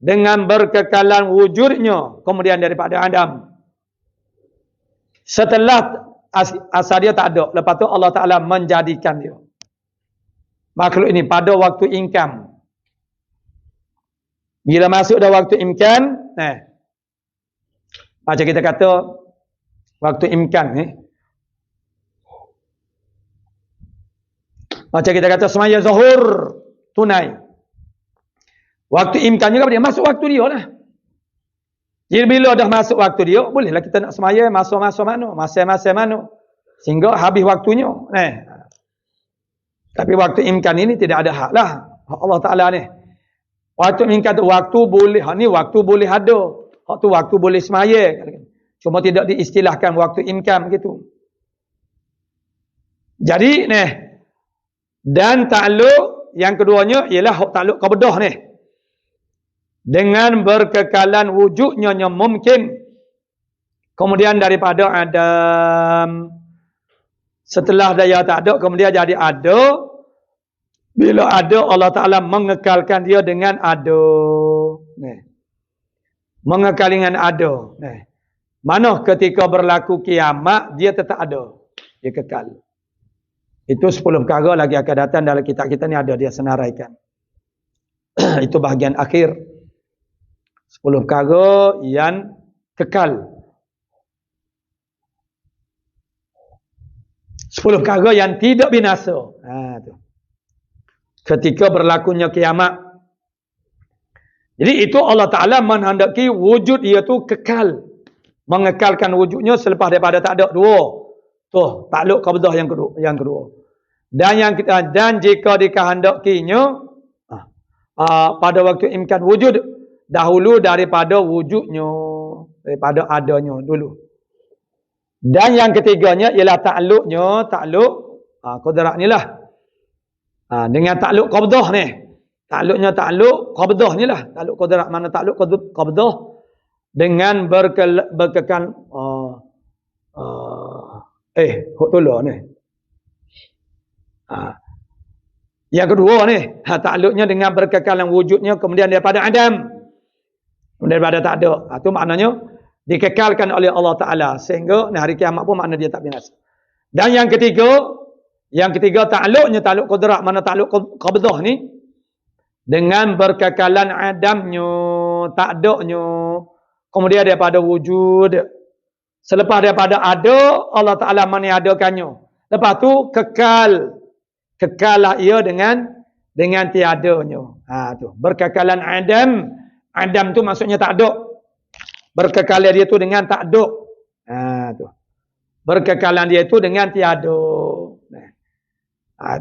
dengan berkekalan wujudnya kemudian daripada Adam. Setelah asal dia tak ada, lepas tu Allah Ta'ala menjadikan dia makhluk ini pada waktu imkan. Bila masuk dah waktu imkan, macam kita kata waktu imkan ni, macam kita kata semaya zuhur tunai. Waktu imkan juga dia masuk waktu dia lah. Jadi bila dah masuk waktu dia, bolehlah kita nak semaya masa-masa mana, masa-masa mana, sehingga habis waktunya. Tapi waktu imkan ini tidak ada hak lah. Hak Allah Ta'ala ni. Waktu imkan tu waktu boleh, hak ni waktu boleh ada. Hak tu waktu boleh semaya. Cuma tidak diistilahkan waktu imkan begitu. Jadi dan takluk yang keduanya ialah hak takluk qabdah ni. Dengan berkekalan wujudnya yang mungkin. Kemudian daripada Adam. Setelah dia tak ada, kemudian jadi ada. Bila ada, Allah Ta'ala mengekalkan dia dengan ada. Mengekal dengan ada. Mana ketika berlaku kiamat, dia tetap ada. Dia kekal. Itu 10 perkara lagi akan datang dalam kitab kita ni ada dia senaraikan. Itu bahagian akhir. 10 perkara yang kekal. 10 perkara yang tidak binasa. Tu. Ketika berlakunya kiamat. Jadi itu Allah Ta'ala menghendaki wujud ia tu kekal. Mengekalkan wujudnya selepas daripada tak ada dua. Tuh, takluk qabdah yang kedua. Dan jika dikehendakinya pada waktu imkan wujud dahulu daripada wujudnya, daripada adanya dulu. Dan yang ketiganya ialah takluk qudrat ni lah. Dengan takluk qabdah ni. Takluknya takluk qabdah ni lah. Takluk qudrat mana takluk qabdah dengan berkekal hok tolong ni. Yang kedua ni, takluknya dengan berkekalan wujudnya kemudian daripada Adam. Daripada tak ada. Itu maknanya dikekalkan oleh Allah Ta'ala sehingga hari kiamat pun makna dia tak binasa. Dan yang ketiga takluknya takluk qudrat mana takluk qabdah ni dengan berkekalan Adamnya, tak adanya, kemudian daripada wujud. Selepas daripada ada, Allah Ta'ala meniadakannya. Lepas tu kekal. Kekallah ia dengan tiadanya. Tu. Berkekalan Adam. Adam tu maksudnya tak ada. Berkekalan dia tu dengan tak ada. Tu. Berkekalan dia tu dengan tiada.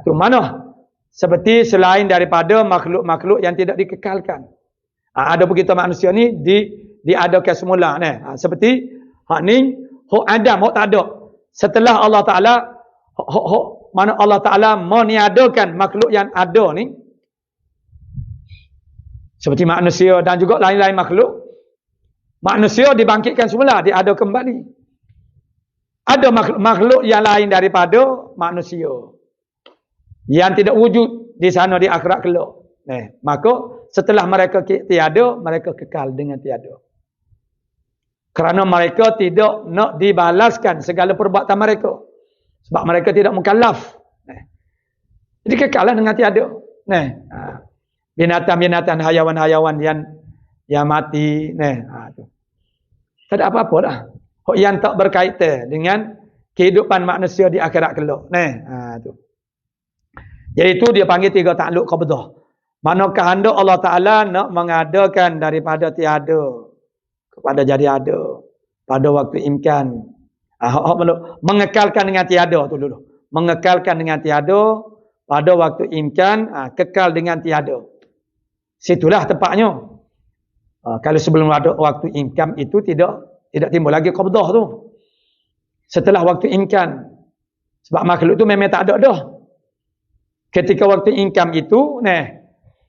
Tu mana? Seperti selain daripada makhluk-makhluk yang tidak dikekalkan. Ada pun kita manusia ni diadakan semula. Seperti hak ni, hak Adam, hak tak ada. Setelah Allah Ta'ala, mana Allah Ta'ala meniadakan makhluk yang ada ni, seperti manusia dan juga lain-lain makhluk, manusia dibangkitkan semula, diada kembali. Ada makhluk yang lain daripada manusia yang tidak wujud di sana di akhirat kelak. Maka setelah mereka tiada, mereka kekal dengan tiada. Kerana mereka tidak nak dibalaskan segala perbuatan mereka. Sebab mereka tidak mukallaf. Jadi kekal dengan tiada. Binatang-binatang, hayawan-hayawan yang mati. Tak ada apa-apa dah. Yang tak berkaitan dengan kehidupan manusia di akhirat kelak. Jadi itu dia panggil 3 takluk qabdah. Mana kehendak Allah Ta'ala nak mengadakan daripada tiada kepada jadi ada. pada waktu imkan. Mengekalkan dengan tiada tu dulu. Mengekalkan dengan tiada pada waktu imkan, kekal dengan tiada. Situlah tempatnya. Kalau sebelum ada waktu imkan itu tidak timbul lagi qabdah tu. Setelah waktu imkan. Sebab makhluk tu memang tak ada dah. Ketika waktu imkan itu,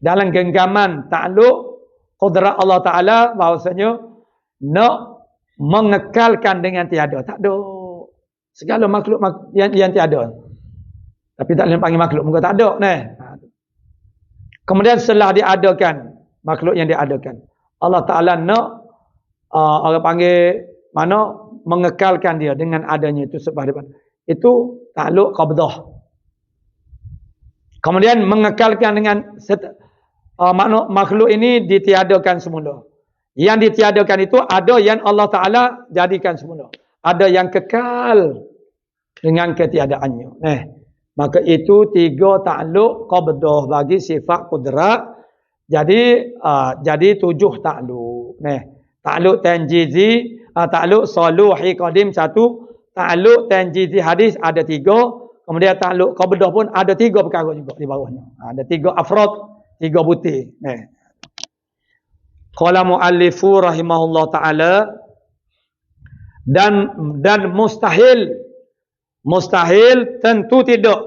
dalam genggaman takluk qudrat Allah Ta'ala bahawasanya nak mengekalkan dengan tiada. Tak ada. Segala makhluk yang tiada. Tapi tak boleh panggil makhluk, muka tak ada. Kemudian setelah diadakan, makhluk yang diadakan, Allah Ta'ala nak orang panggil mana mengekalkan dia dengan adanya itu sebab depan. Itu takluk qabdah. Kemudian mengekalkan dengan makhluk ini ditiadakan semula. Yang ditiadakan itu ada yang Allah Ta'ala jadikan semula. Ada yang kekal dengan ketiadaannya. Maka itu 3 takluk qabdah bagi sifat qudrat. Jadi 7 takluk. Takluk tanjizi, takluk saluhi qadim 1, takluk tanjizi hadis ada 3, kemudian takluk qabdah pun ada 3 perkara juga di bawahnya. Ada 3 afrad, 3 butir. Qala muallifu rahimahullah taala, dan mustahil tentu tidak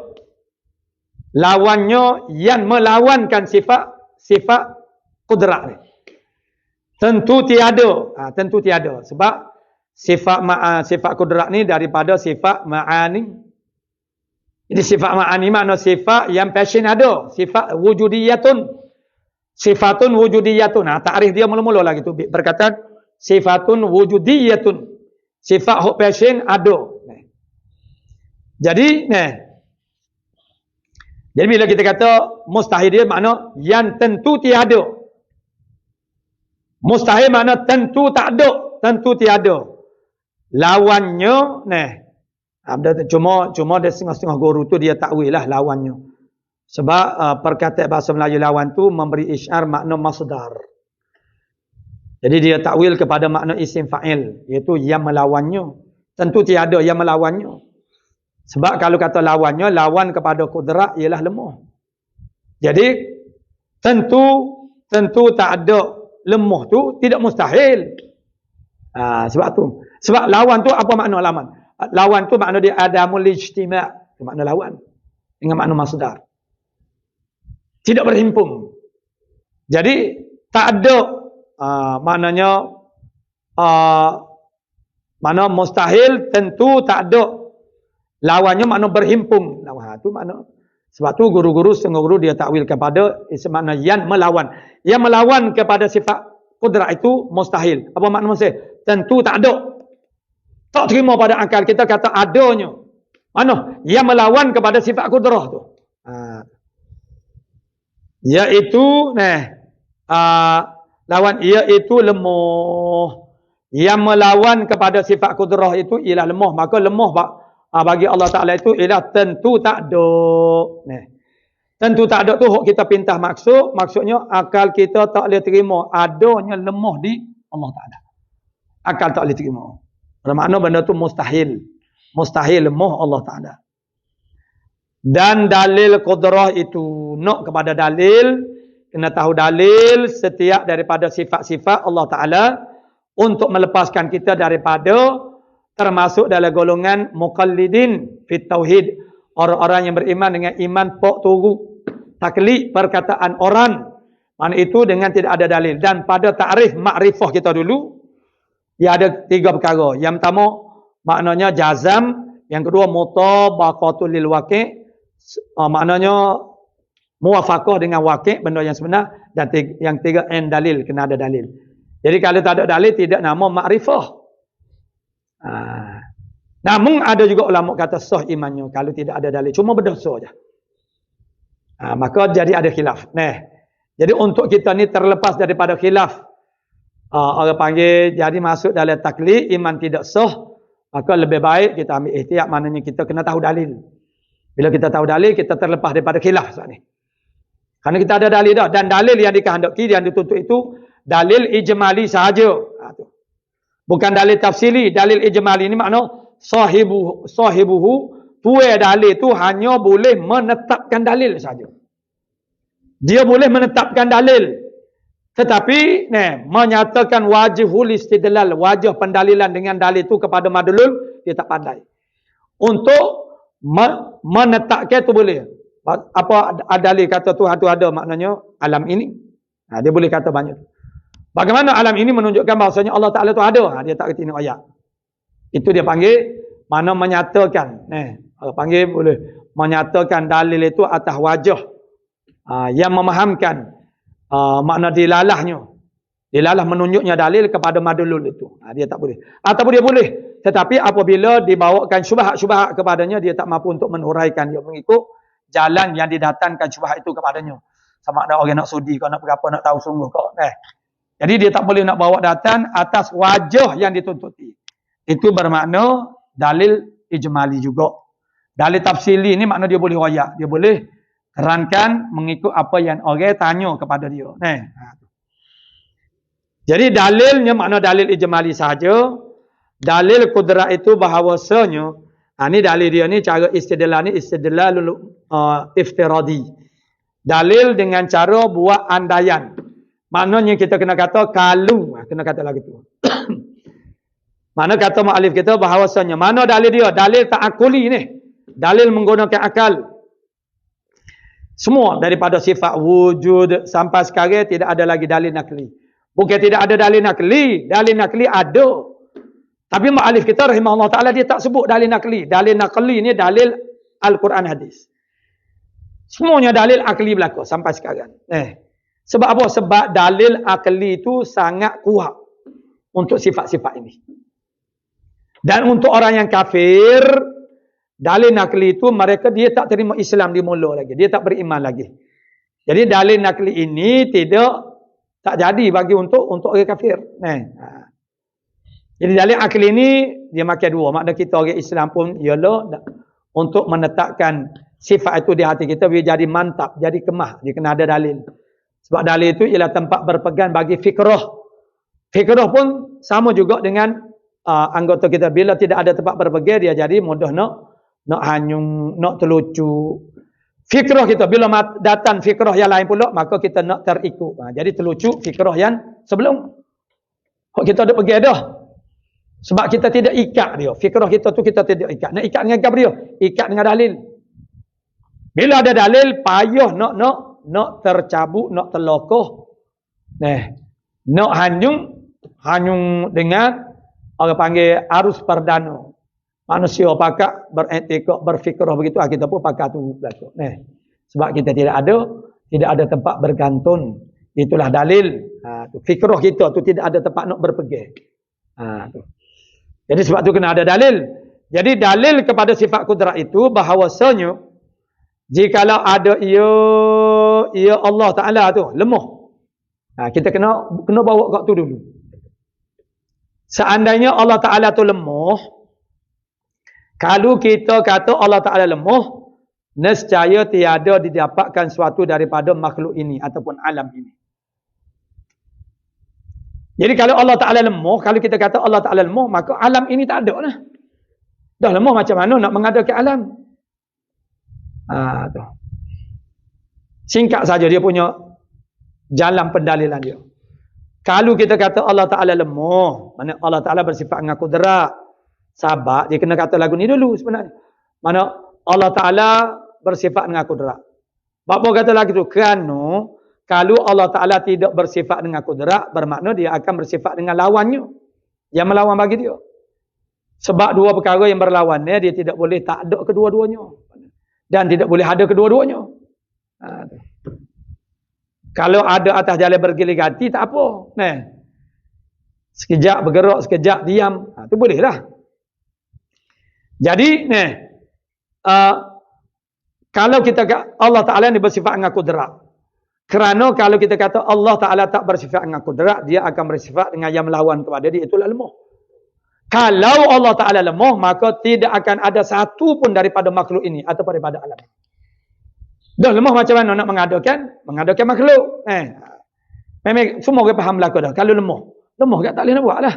lawannya yang melawankan sifat qudrat ni. Tentu tiada. Tentu tiada. Sebab sifat qudrat ni daripada sifat ma'ani. Jadi sifat ma'ani makna sifat yang passion ada. Sifat wujudiyatun. Sifatun wujudiyatun. Ta'rif dia mula-mula lagi tu. Berkata sifatun wujudiyatun. Sifat hok passion ada. Jadi bila kita kata mustahil dia makna yang tentu tiada. Mustahil makna tentu tak ada, tentu tiada. Lawannya cuma ada setengah-setengah guru tu dia takwil lah lawannya. Sebab perkataan bahasa Melayu lawan tu memberi isyar makna masdar. Jadi dia takwil kepada makna isim fa'il, iaitu yang melawannya. Tentu tiada yang melawannya. Sebab kalau kata lawannya, lawan kepada qudrat ialah lemah. Jadi tentu tak ada lemah tu tidak mustahil. Sebab tu. Sebab lawan tu apa makna lawan? Lawan tu makna dia adamul ijtima'. Itu makna lawan. Dengan makna masdar. Tidak berhimpun. Jadi tak ada maknanya makna mustahil tentu tak ada. Lawannya makna berhimpun. Itu makna. Sebab tu guru-guru setengah guru dia takwil kepada makna yang melawan. Yang melawan kepada sifat qudrat itu mustahil. Apa makna mustahil? Tentu tak ada. Tak terima pada akal kita kata adanya. Mana? Yang melawan kepada sifat qudrat tu. Iaitu lawan iaitu lemah. Yang melawan kepada sifat qudrat itu ialah lemah. Maka lemah bagi Allah Ta'ala itu ialah tentu tak ada. Tentu tak ada tu kita pintah maksudnya akal kita tak boleh terima adanya lemah di Allah Ta'ala. Akal tak boleh terima. Bermakna benda tu mustahil. Mustahil lemah Allah Ta'ala. Dan dalil qudrah itu nak kepada dalil, kena tahu dalil setiap daripada sifat-sifat Allah Ta'ala untuk melepaskan kita daripada termasuk dalam golongan muqallidin fit tauhid, orang-orang yang beriman dengan iman pok turu taklid perkataan orang, mana itu dengan tidak ada dalil. Dan pada takrif makrifah kita dulu dia ada 3 perkara. Yang pertama maknanya jazam, yang kedua mutabaqatul lil waqi', maknanya muwafaqah dengan waqi' benda yang sebenar, dan yang ketiga dalil, kena ada dalil. Jadi kalau tak ada dalil tidak nama makrifah. Namun ada juga ulama kata sah imannya kalau tidak ada dalil, cuma berdosa saja. Maka jadi ada khilaf. Jadi untuk kita ni terlepas daripada khilaf, orang panggil jadi masuk dalam taklid iman tidak sah, maka lebih baik kita ambil ihtiyat, maknanya kita kena tahu dalil. Bila kita tahu dalil, kita terlepas daripada khilaf saat ni. Kerana kita ada dalil dah, dan dalil yang dikehendaki, yang dituntut itu dalil ijmali sahaja. Bukan dalil tafsili, dalil ijmali ini makna sahibuhu tuai dalil itu hanya boleh menetapkan dalil saja. Dia boleh menetapkan dalil. Tetapi menyatakan wajhul istidlal, wajah pendalilan dengan dalil itu kepada madlul, dia tak pandai. Untuk menetapkan itu boleh. Apa dalil kata Tuhan itu ada, maknanya alam ini. Dia boleh kata banyak. Bagaimana alam ini menunjukkan bahawasanya Allah Ta'ala itu ada? Dia tak kerti ni ayat. Itu dia panggil mana menyatakan. Kalau panggil boleh menyatakan dalil itu atas wajah yang memahamkan makna dilalahnya. Dilalah menunjuknya dalil kepada madlul itu. Dia tak boleh. Ataupun dia boleh. Tetapi apabila dibawakan syubhat-syubhat kepadanya, dia tak mampu untuk menhuraikan. Dia mengikut jalan yang didatangkan syubhat itu kepadanya. Sama ada orang nak sudi kau, nak berapa, nak tahu sungguh kau. Jadi dia tak boleh nak bawa datang atas wajah yang dituntuti. Itu bermakna dalil ijmali juga. Dalil tafsili ni makna dia boleh royak. Dia boleh terangkan mengikut apa yang orang tanya kepada dia. Jadi dalilnya makna dalil ijmali saja. Dalil kudrat itu bahawasanya, ni dalil dia ni, cara istidlal ni istidlalul iftiradi. Dalil dengan cara buat andaian. Maknanya kita kena kata kalau, kena kata lagi tu. Mana kata mu'alif kita bahawasanya, mana dalil dia? Dalil ta'akuli ni. Dalil menggunakan akal. Semua daripada sifat wujud sampai sekarang tidak ada lagi dalil nakli. Bukan tidak ada dalil nakli ada. Tapi mu'alif kita rahimahullah ta'ala dia tak sebut dalil nakli. Dalil nakli ni dalil Al-Quran hadis. Semuanya dalil akli berlaku sampai sekarang. Sebab apa? Sebab dalil akli itu sangat kuat untuk sifat-sifat ini. Dan untuk orang yang kafir, dalil nakli itu mereka dia tak terima Islam di mula lagi. Dia tak beriman lagi. Jadi dalil nakli ini tak jadi bagi untuk orang kafir. Jadi dalil akli ini dia makan dua. Makna kita orang Islam pun ialah untuk menetapkan sifat itu di hati kita biar jadi mantap, jadi kemah. Dia kena ada dalil. Sebab dalil itu ialah tempat berpegang bagi fikrah. Fikrah pun sama juga dengan anggota kita. Bila tidak ada tempat berpegang, dia jadi mudah nak hanyung, nak terlucu. Fikrah kita, bila datang fikrah yang lain pula, maka kita nak terikut. Jadi terlucu fikrah yang sebelum. Kalau kita ada pegang dah. Sebab kita tidak ikat dia. Fikrah kita tu kita tidak ikat. Nak ikat dengan apa dia? Ikat dengan dalil. Bila ada dalil, payah nak tercabut, nak terlokoh. Nak hanyung dengan orang panggil arus perdana. Manusia pakak beretikad, berfikrah begitu, kita pun pakak tu berlaku. Sebab kita tidak ada tempat bergantung. Itulah dalil. Fikrah kita tu tidak ada tempat nak berpegang. Jadi sebab tu kena ada dalil. Jadi dalil kepada sifat kudrat itu bahawasanya jikalau ada ia Allah Ta'ala tu lemah. Kita kena bawa kat tu dulu. Seandainya Allah Ta'ala tu lemah, kalau kita kata Allah Ta'ala lemah, nescaya tiada didapatkan suatu daripada makhluk ini ataupun alam ini. Jadi kalau Allah Ta'ala lemah, kalau kita kata Allah Ta'ala lemah, maka alam ini tak ada lah. Dah lemah macam mana nak mengadakan alam? Tu. Singkat saja dia punya jalan pendalilan dia. Kalau kita kata Allah Ta'ala lemah, mana Allah Ta'ala bersifat dengan kudrat, sabar, dia kena kata lagu ni dulu sebenarnya. Mana Allah Ta'ala bersifat dengan kudrat. Bapa kata lagi tu, kerana kalau Allah Ta'ala tidak bersifat dengan kudrat, bermakna dia akan bersifat dengan lawannya. Yang melawan bagi dia. Sebab dua perkara yang berlawan dia tidak boleh tak ada kedua-duanya. Dan tidak boleh ada kedua-duanya. Kalau ada atas jalan bergilir ganti, tak apa. Sekejap bergerak, sekejap diam. Itu boleh lah. Jadi, kalau kita Allah Ta'ala ni bersifat dengan kudrat. Kerana kalau kita kata Allah Ta'ala tak bersifat dengan kudrat, dia akan bersifat dengan yang melawan kepada dia. Itulah lemah. Kalau Allah Ta'ala lemah, maka tidak akan ada satu pun daripada makhluk ini atau daripada alam. Dah lemah macam mana nak mengadakan makhluk. Memang semua orang faham belaka dah. Kalau lemah kat tak boleh nak buat lah.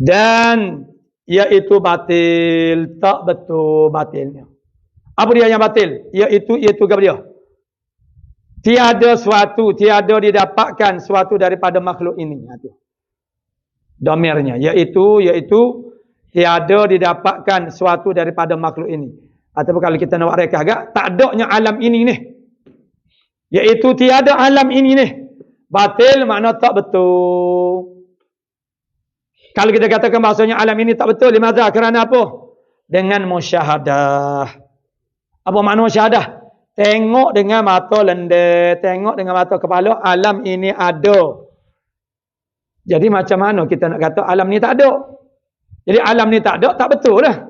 Dan iaitu batil, tak betul batilnya. Apa dia yang batil? Iaitu apa dia? Tiada didapatkan suatu daripada makhluk ini. Itu domirnya. Iaitu tiada didapatkan suatu daripada makhluk ini. Ataupun kalau kita nak reka agak, tak adanya alam ini ni. Iaitu tiada alam ini ni. Batil makna tak betul. Kalau kita katakan bahasanya alam ini tak betul, limadha? Kerana apa? Dengan musyahadah. Apa makna musyahadah? Tengok dengan mata lenda, tengok dengan mata kepala, alam ini ada. Jadi macam mana kita nak kata alam ni tak ada? Jadi alam ni tak ada, tak betul lah.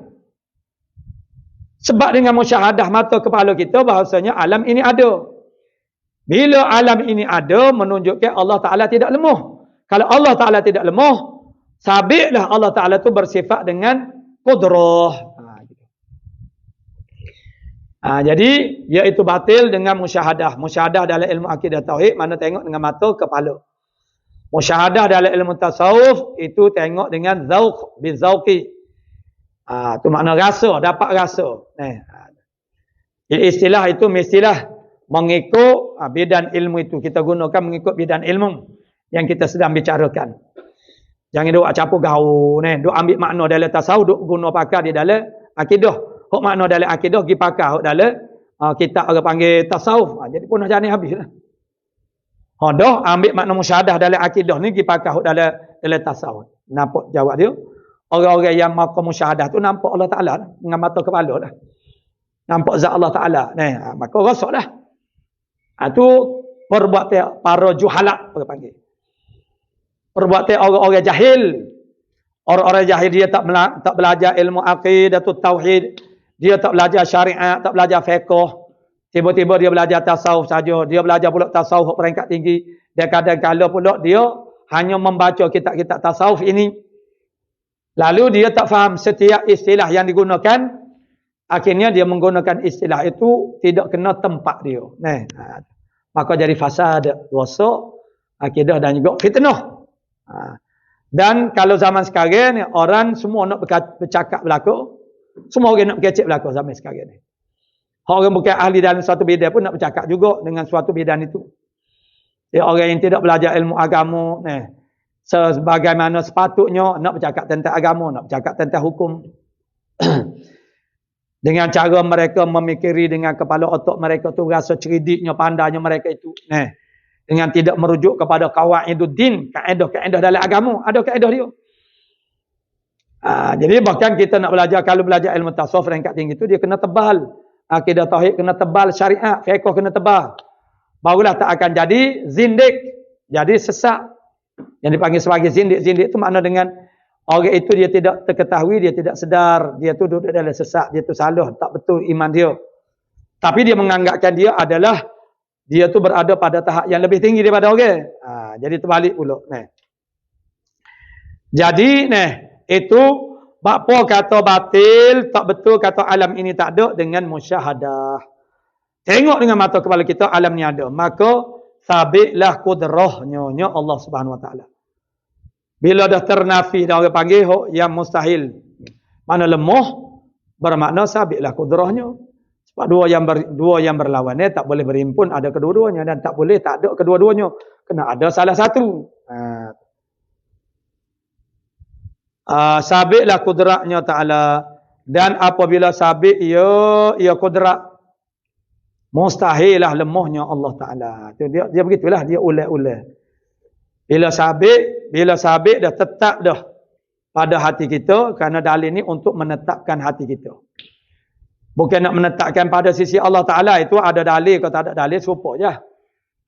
Sebab dengan musyahadah mata kepala kita, bahasanya alam ini ada. Bila alam ini ada, menunjukkan Allah Ta'ala tidak lemah. Kalau Allah Ta'ala tidak lemah, sabitlah Allah Ta'ala tu bersifat dengan qudrah. Jadi, iaitu batil dengan musyahadah. Musyahadah dalam ilmu akidah tauhid, mana tengok dengan mata kepala. Musyahadah dalam ilmu tasawuf, itu tengok dengan zauq, bizauqi. Itu makna rasa, dapat rasa. Istilah itu mestilah mengikut bidan ilmu itu. Kita gunakan mengikut bidan ilmu yang kita sedang bicarakan. Jangan duk campur gaul ni, duk ambil makna dalam tasawuf, duk guna pakar di dalam akidah. Hok makna dalam akidah pergi pakar hok dalam kitab orang panggil tasawuf. Jadi pun jadi habislah. Dah ambil makna musyahadah dalam akidah ni pergi pakar hok dalam tasawuf. Nampak jawab dia? Orang-orang yang mahu musyahadah tu nampak Allah Taala dengan mata kepala dah. Nampak zat Allah Taala. Maka rasaklah. Tu perbuatan para juhalak orang panggil. Perbuatan orang-orang jahil. Orang-orang jahil dia tak belajar ilmu akidah tu tauhid. Dia tak belajar syariat, tak belajar fiqh. Tiba-tiba dia belajar tasawuf saja. Dia belajar pula tasawuf peringkat tinggi. Dan kadang-kadang pula dia hanya membaca kitab-kitab tasawuf ini. Lalu dia tak faham setiap istilah yang digunakan. Akhirnya dia menggunakan istilah itu tidak kena tempat dia. Maka jadi fasad, rosak, akidah dan juga fitnah. Dan kalau zaman sekarang ni, orang semua nak bercakap berlaku. Semua orang nak berkecek berlaku zaman sekarang ni. Orang bukan ahli dalam suatu bidang pun nak bercakap juga dengan suatu bidang itu. Orang yang tidak belajar ilmu agama, sebagaimana sepatutnya nak bercakap tentang agama, nak bercakap tentang hukum. Dengan cara mereka memikiri dengan kepala otak mereka tu, rasa ceridiknya, pandainya mereka itu. Dengan tidak merujuk kepada qawaiduddin, kaedah-kaedah dalam agama. Ada kaedah dia. Jadi bahkan kita nak belajar, kalau belajar ilmu tasawuf ringkat tinggi itu, dia kena tebal. Akidah tauhid kena tebal, syariat, fiqh kena tebal. Barulah tak akan jadi zindik. Jadi sesat. Yang dipanggil sebagai zindik. Zindik itu makna dengan orang itu dia tidak terketahui, dia tidak sedar. Dia tu duduk dalam sesat, dia tu salah, tak betul iman dia. Tapi dia menganggapkan dia adalah, dia tu berada pada tahap yang lebih tinggi daripada orang. Jadi terbalik pula. Jadi itu apa kata batil, tak betul kata alam ini tak ada dengan musyahadah. Tengok dengan mata kepala kita alam ni ada. Maka sabitlah qudrahnya Allah Subhanahu Wa Taala. Bila dah ternafi dah orang panggil yang mustahil. Mana lemah bermakna sabitlah qudrahnya. Sebab dua yang berlawan tak boleh berhimpun, ada kedua-duanya, dan tak boleh tak ada kedua-duanya. Kena ada salah satu. Sabitlah kudratnya Ta'ala. Dan apabila sabit ia kudrat, mustahilah lemahnya Allah Ta'ala. Dia begitulah, dia ulai-ulai. Bila sabit dah tetap dah pada hati kita, kerana dalil ni untuk menetapkan hati kita. Bukan nak menetapkan pada sisi Allah Ta'ala. Itu ada dalil, kalau tak ada dalil serupa je.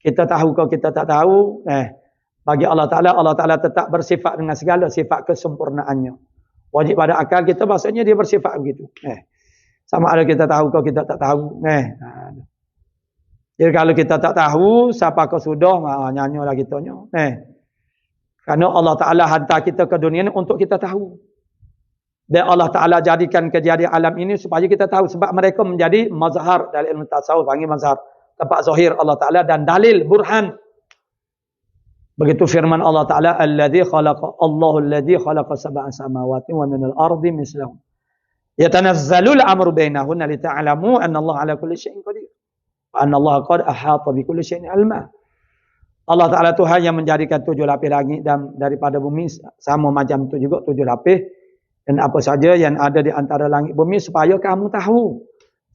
Kita tahu kalau kita tak tahu, bagi Allah Ta'ala tetap bersifat dengan segala sifat kesempurnaannya. Wajib pada akal kita, maksudnya dia bersifat begitu. Sama ada kita tahu kalau kita tak tahu. Jadi kalau kita tak tahu, siapa kau sudah, nyanyolah kitanya. Kerana Allah Ta'ala hantar kita ke dunia ini untuk kita tahu. Dan Allah Ta'ala jadikan kejadian alam ini supaya kita tahu. Sebab mereka menjadi mazhar dalam ilmu tasawuf, panggil mazhar. Tempat zahir Allah Ta'ala dan dalil, burhan. Begitu firman Allah Ta'ala, Allahu alladhi khalaqa sab'a samawati wa minal ardi mislahum. Yatanazzalul amru bainahunna lita'lamu anna Allah ala kulli syai'in qadir. Wa anna Allah qad ahata bi kulli syai'in ilma. Allah Ta'ala Tuhan yang menjadikan 7 lapis langit dan daripada bumi sama macam itu juga 7 lapis. Dan apa saja yang ada di antara langit bumi supaya kamu tahu.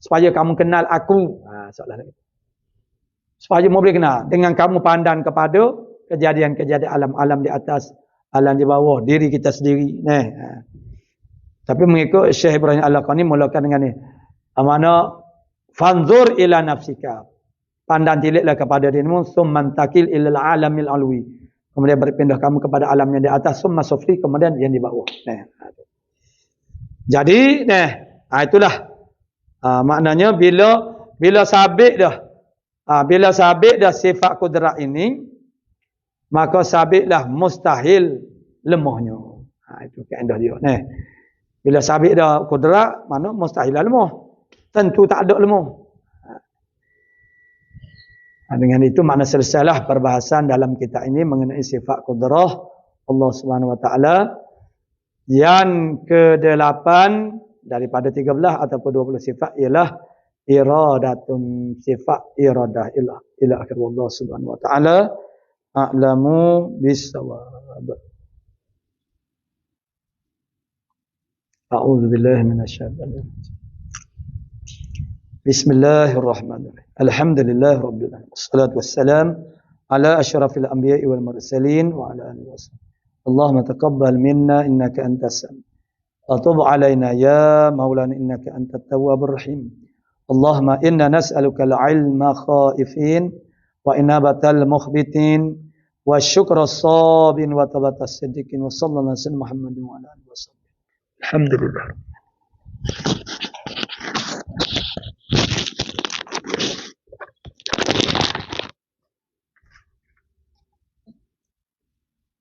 Supaya kamu kenal aku. Soalan lagi. Supaya kamu boleh kenal. Dengan kamu pandang kepada kejadian-kejadian alam-alam di atas, alam di bawah, diri kita sendiri. Tapi mengikut Syekh Ibrahim Al-Laqani mulakan dengan ni. Mana fanzur ila nafsika. Pandang tiliklah kepada dirimu, summan takil ilal alamil alwi. Kemudian berpindah kamu kepada alam yang di atas, summa sufli, kemudian yang di bawah. Jadi, itulah maknanya bila sabit dah sifat kudrat ini, maka sabitlah mustahil lemahnya. Itu kaedah dia. Bila sabit dah kudrat, mana mustahil lemah. Tentu tak ada lemah. Dengan itu makna selesailah perbahasan dalam kitab ini mengenai sifat kudrah Allah Subhanahu Wa Taala. Yang ke-8 daripada 13 ataupun 20 sifat ialah iradatun, sifat iradah ila akhir. Allah Subhanahu Wa Taala a'lamu bis-shawab. A'udzu billahi minasyaitonir rajim. Bismillahirrahmanirrahim. Alhamdulillah rabbil alamin. Wassalatu wassalam ala asyrafil anbiya'i wal mursalin wa ala alihi wasallam. Allahumma taqabbal minna innaka antas sami. Wa tub alaina ya maulana innaka antat tawwabur rahim. Allahumma inna nas'aluka al-ilma khaifin wa inabatal mukhbitin wa syukra sabin wa tabatas siddiqin wa sallallahu alaihi wa sallam Muhammadin wa ala alihi wasallam. Alhamdulillah.